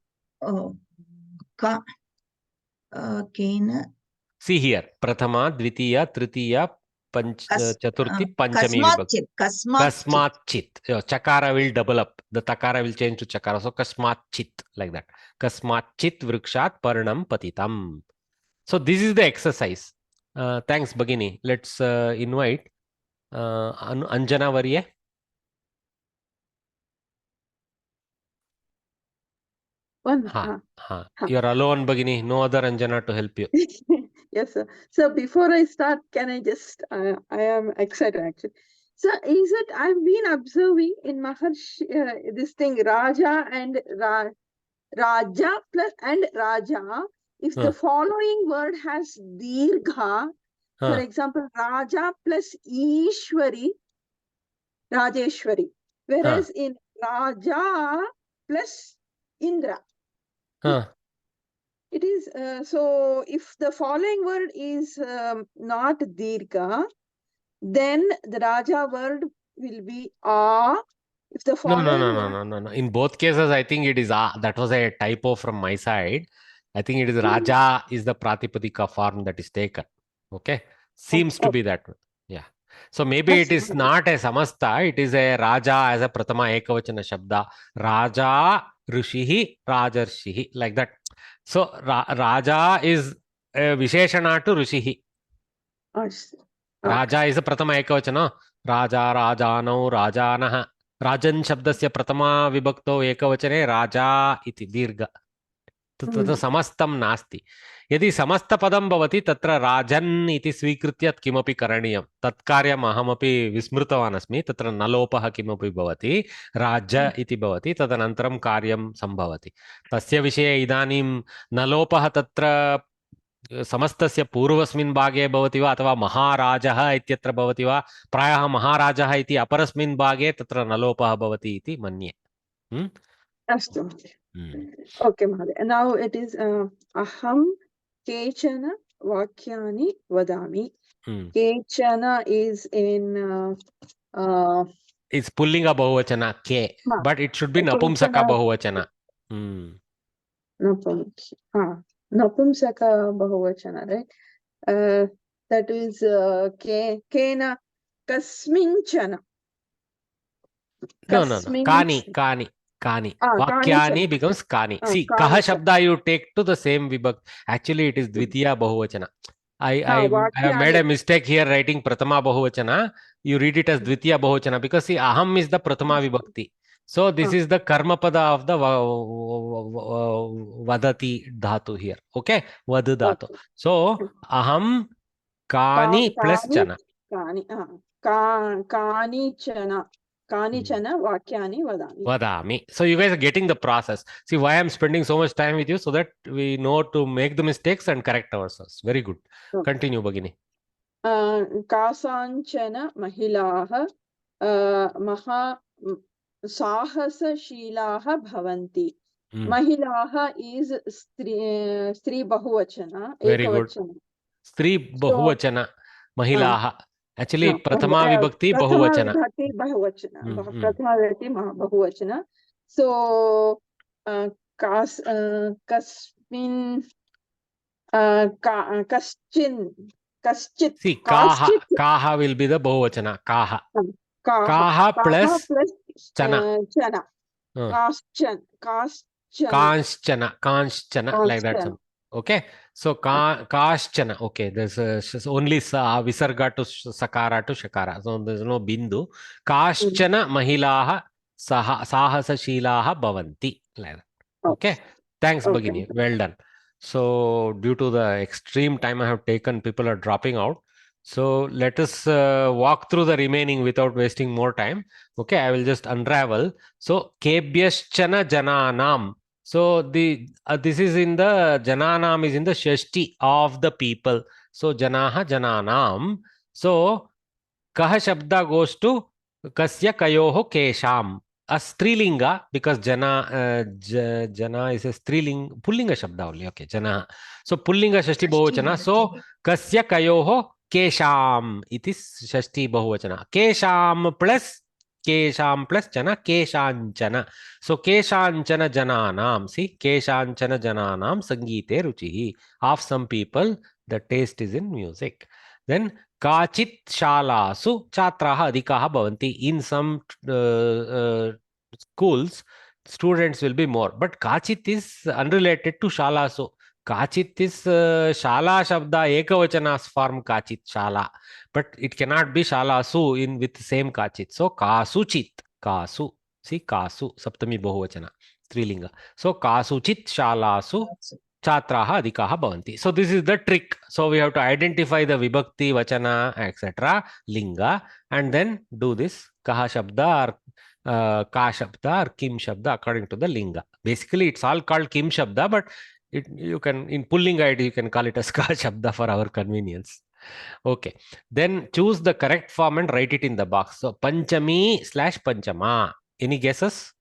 Kena. See here. Prathama, Dvitiya, Tritiya, Chaturthi, Panchami vibhakti. Kasmat chit. Chakara will double up. The takara will change to chakara. So kasmat chit, like that. Kasmat chit vrikshat parnam patitam. So this is the exercise. Thanks, Bhagini. Let's invite Anjana Varye. You're alone, Bhagini. No other Anjana to help you. Yes, sir. So before I start, can I just, I am excited actually. So is it, I've been observing in Maharshi, this thing, Raja and Raja plus and Raja, if the following word has Dirgha, for example, Raja plus Ishwari, Rajeshwari. whereas in Raja plus Indra. It is, so if the following word is not Dirgha, then the Raja word will be A. If the following No. In both cases, I think it is A. That was a typo from my side. I think it is Raja is the Pratipadika form that is taken. Okay. Seems to be that one. Yeah. So maybe it is not a Samasta. It is a Raja as a Pratama Ekavachana Shabda. Raja, Rishihi, Rajarshihi. Like that. So Raja is a Visheshana to Rishihi. Raja is a Pratama Ekavachana. Raja, Rajanau, Rajanah. राजन् शब्दस्य प्रथमा विभक्तौ एकवचने राजा इति दीर्घ तत्र समस्तं नास्ति यदि समस्तपदं भवति तत्र राजन् इति स्वीकृत्य किमपि करणीयं तत्कार्यम् अहमपि विस्मृतवान् अस्मि तत्र नलोपः किमपि भवति राज इति भवति तदनन्तरं कार्यं सम्भवति तस्य विषये इदानीं नलोपः तत्र समस्तस्य पूर्वस्मिन् भागे भवति वा अथवा महाराजः इत्यत्र भवति वा प्रायः महाराजः इति अपरस्मिन् भागे तत्र नलोपः भवति इति मन्ये अस्तु ओके महोदय नाउ इट इज अहं केचन वाक्यानि वदामि केचन इज इन इट्स पुल्लिंग बहुवचन के बट इट शुड बी नपुंसक बहुवचन Napumsaka bahuvachana, right? That is kena kasminchana. No. Kani. Vakyani becomes kani. See, kaha shabda you take to the same vibhakti. Actually, it is dvitiya bahuvachana. I have made a mistake here writing pratama bahuvachana. You read it as dvitiya bahuvachana because see, aham is the pratama vibhakti. So this is the karma pada of the vadati dhatu here. Okay, vad dhatu. So aham kani plus chana. Kani chana vakyani vadami. So you guys are getting the process. See why I'm spending so much time with you so that we know to make the mistakes and correct ourselves. Very good. Continue, Bhagini. Kasanchana mahilaha maha Sahasashilaha bhavanti. Mahilaha is Stri Bahuvachana. Very good. Stri Bahuvachana. Mahilaha. Actually, Prathama Vibhakti Bahuvachana. Prathama Vibhakti Bahuvachana. So, Kasmin, Kaschit. See, Kaha will be the Bahuvachana. Kaha. Kaha plus chana. Kanschana, like that. Okay. So kaschana. Okay. There's only visarga to sakara to shakara. So there's no bindu. Kaschana mahilaha sahasashilaha bhavanti. Like that. Okay. Thanks, Bhagini. Well done. So due to the extreme time I have taken, people are dropping out. So let us walk through the remaining without wasting more time. Okay, I will just unravel. So Kebhyashchana Jananam. So this is in the Jananam is in the Shashti of the people. So Janaha Jananam. So Kaha Shabda goes to Kasya Kayoho Kesham. A Strilinga because Jana is a Striling Pullinga Shabda only. Okay, Jana. So Pullinga Shashti Bahuvachana. So Kasya Kayoho Kesham. It is Shashti Bahuvachana. Kesham plus chana Keshanchana. So Keshanchana Jananam. See, Keshanchana Jananam Sangite Ruchihi. Of some people, the taste is in music. Then Kachit Shalasu Chatraha Adhikaha Bhavanti. In some schools, students will be more. But Kachit is unrelated to Shalasu. Kachit is Shala Shabda Ekavachana's form Kachit Shala. But it cannot be Shalasu in with the same Kachit. So Kasuchit. Kasu. See Kasu. Saptami Bahuvachana. Strilinga. So Kasuchit Shalasu. Chatraha adhikaha bhavanti. So this is the trick. So we have to identify the vibhakti, vachana, etc. linga and then do this kaha shabda or ka shabda or kim shabda according to the linga. Basically it's all called kim shabda, but you can in pullinga you can call it as ka shabda for our convenience. Okay. Then choose the correct form and write it in the box. So Panchami / Panchama. Any guesses?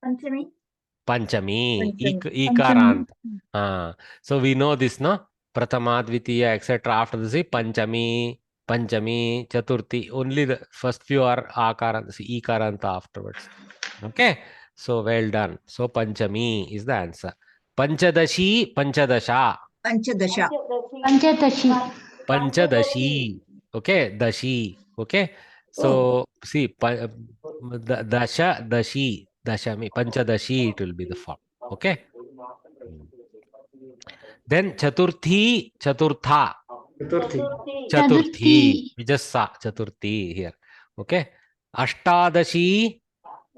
Panchami. Panchami. Ikarant. So we know this, no? Pratama, Dvitiya, etc. After this, Panchami, Panchami, Chaturthi. Only the first few are Akaranta, Ikaranta afterwards. Okay. So well done. So Panchami is the answer. Panchadashi, Panchadasha. Panchadasha. Panchadashi. Panchadashi. Okay. Dashi. Okay. So see, Dasha, Dashi. Dashami. Panchadashi, it will be the form. Okay. Then Chaturthi, Chaturtha. Chaturthi. We just saw Chaturthi here. Okay. Ashtadashi,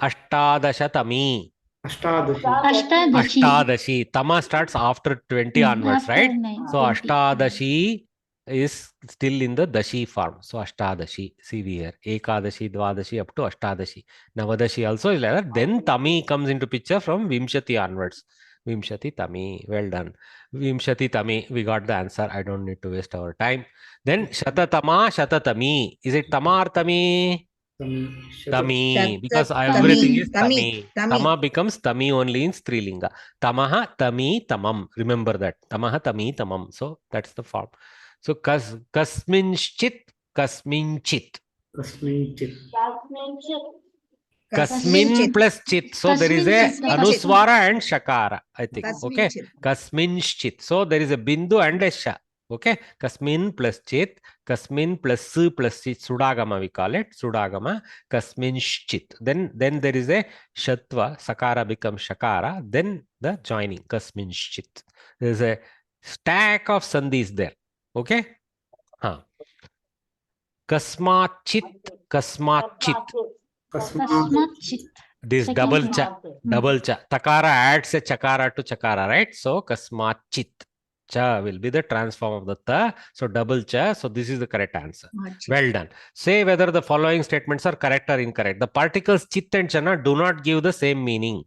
Ashtadashatami. Ashtadashi. Tama starts after 20 onwards, right? So Ashtadashi is still in the Dashi form. So Ashtadashi. See here. Ekadashi, Dvadashi up to Ashtadashi. Navadashi also is like that. Then Tami comes into picture from Vimshati onwards. Vimshati Tami. Well done. Vimshati Tami. We got the answer. I don't need to waste our time. Then Shatatama, Shatatami. Is it Tama or Tami? Tami, because everything is Tami. Tama becomes Tami only in Strilinga. Tamaha, Tami, Tamam. Remember that. Tamaha, Tami, Tamam. So that's the form. So Kasminchit, Kasminchit. Kasmin plus chit. So there is a Anuswara and Shakara, I think. Okay. Kasminchit. So there is a Bindu and a Sha. Okay. Kasmin plus chit. Kasmin plus su plus chit. Sudagama we call it. Sudagama. Kasminchit. Then there is a Shatva. Sakara becomes Shakara. Then the joining. Kasminchit. There is a stack of sandhis there. Okay. Kasmachit. Kasmachit. This double cha. Takara adds a chakara to chakara, right? So kasmachit. Cha will be the transform of the ta. So double cha. So this is the correct answer. Well done. Say whether the following statements are correct or incorrect. The particles chit and chana do not give the same meaning.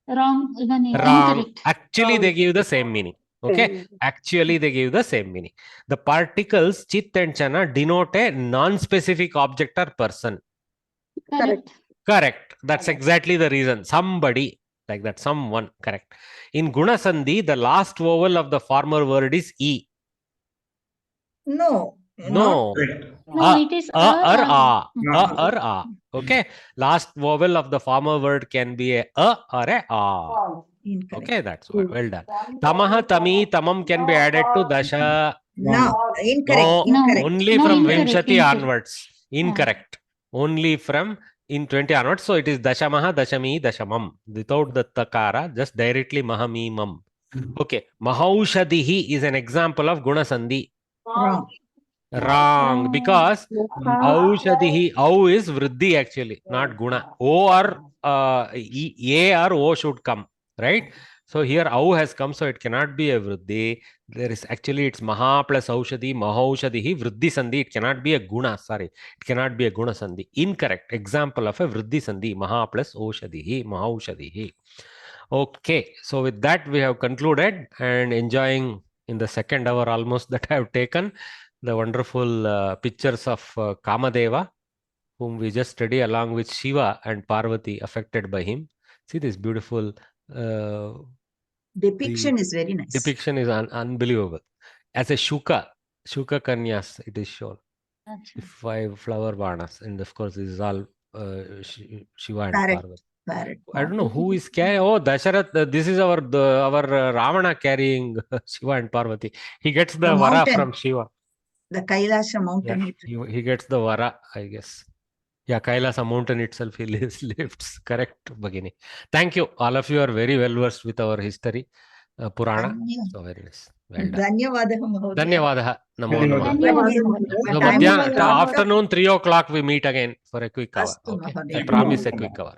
Wrong. Wrong. Actually, they give the same meaning. Okay. Actually, they give the same meaning. The particles chit and chana denote a non-specific object or person. Correct. That's exactly the reason. Somebody, like that, someone. Correct. In Guna Sandhi, the last vowel of the former word is E. No. No. It is or a. Or a. Okay. Last vowel of the former word can be a or a. Okay, that's well done. Tamaha, Tami, Tamam can be added to Dasha. No, incorrect. Only from Vimshati onwards. Incorrect. Only from in 20 onwards. So it is Dashamaha, Dashami, Dashamam. Without the Takara, just directly Mahamimam. Okay. Mahaushadihi is an example of Guna Sandhi. Wrong. Because Aushadihi, Au is Vriddhi actually, not Guna. O or A or O should come. Right? So here Au has come, so it cannot be a Vriddhi. There is actually it's Maha plus Aushadi, Mahaushadihi, Vriddhi Sandhi. It cannot be a Guna. Sorry. It cannot be a Guna Sandhi. Incorrect. Example of a Vriddhi Sandhi. Maha plus Aushadihi, Mahaushadihi. Okay. So with that, we have concluded and enjoying in the second hour almost that I have taken the wonderful pictures of Kamadeva, whom we just study along with Shiva and Parvati affected by him. See this beautiful depiction is very nice. Depiction is unbelievable. As a Shuka Kanyas, it is shown. 5 flower banas, and of course, this is all Shiva and Parvati. I don't know who is carrying. Oh, Dasharath. This is our Ravana carrying Shiva and Parvati. He gets the vara from Shiva. The Kailasa mountain. Yeah, he gets the vara, I guess. Yeah, Kailasa mountain itself he lifts. Correct, Bhagini. Thank you. All of you are very well versed with our history, Purana. So very nice. Well done. Dhanyavadaha. Namo Namaha. So afternoon 3 o'clock we meet again for a quick hour. Okay. I promise a quick hour.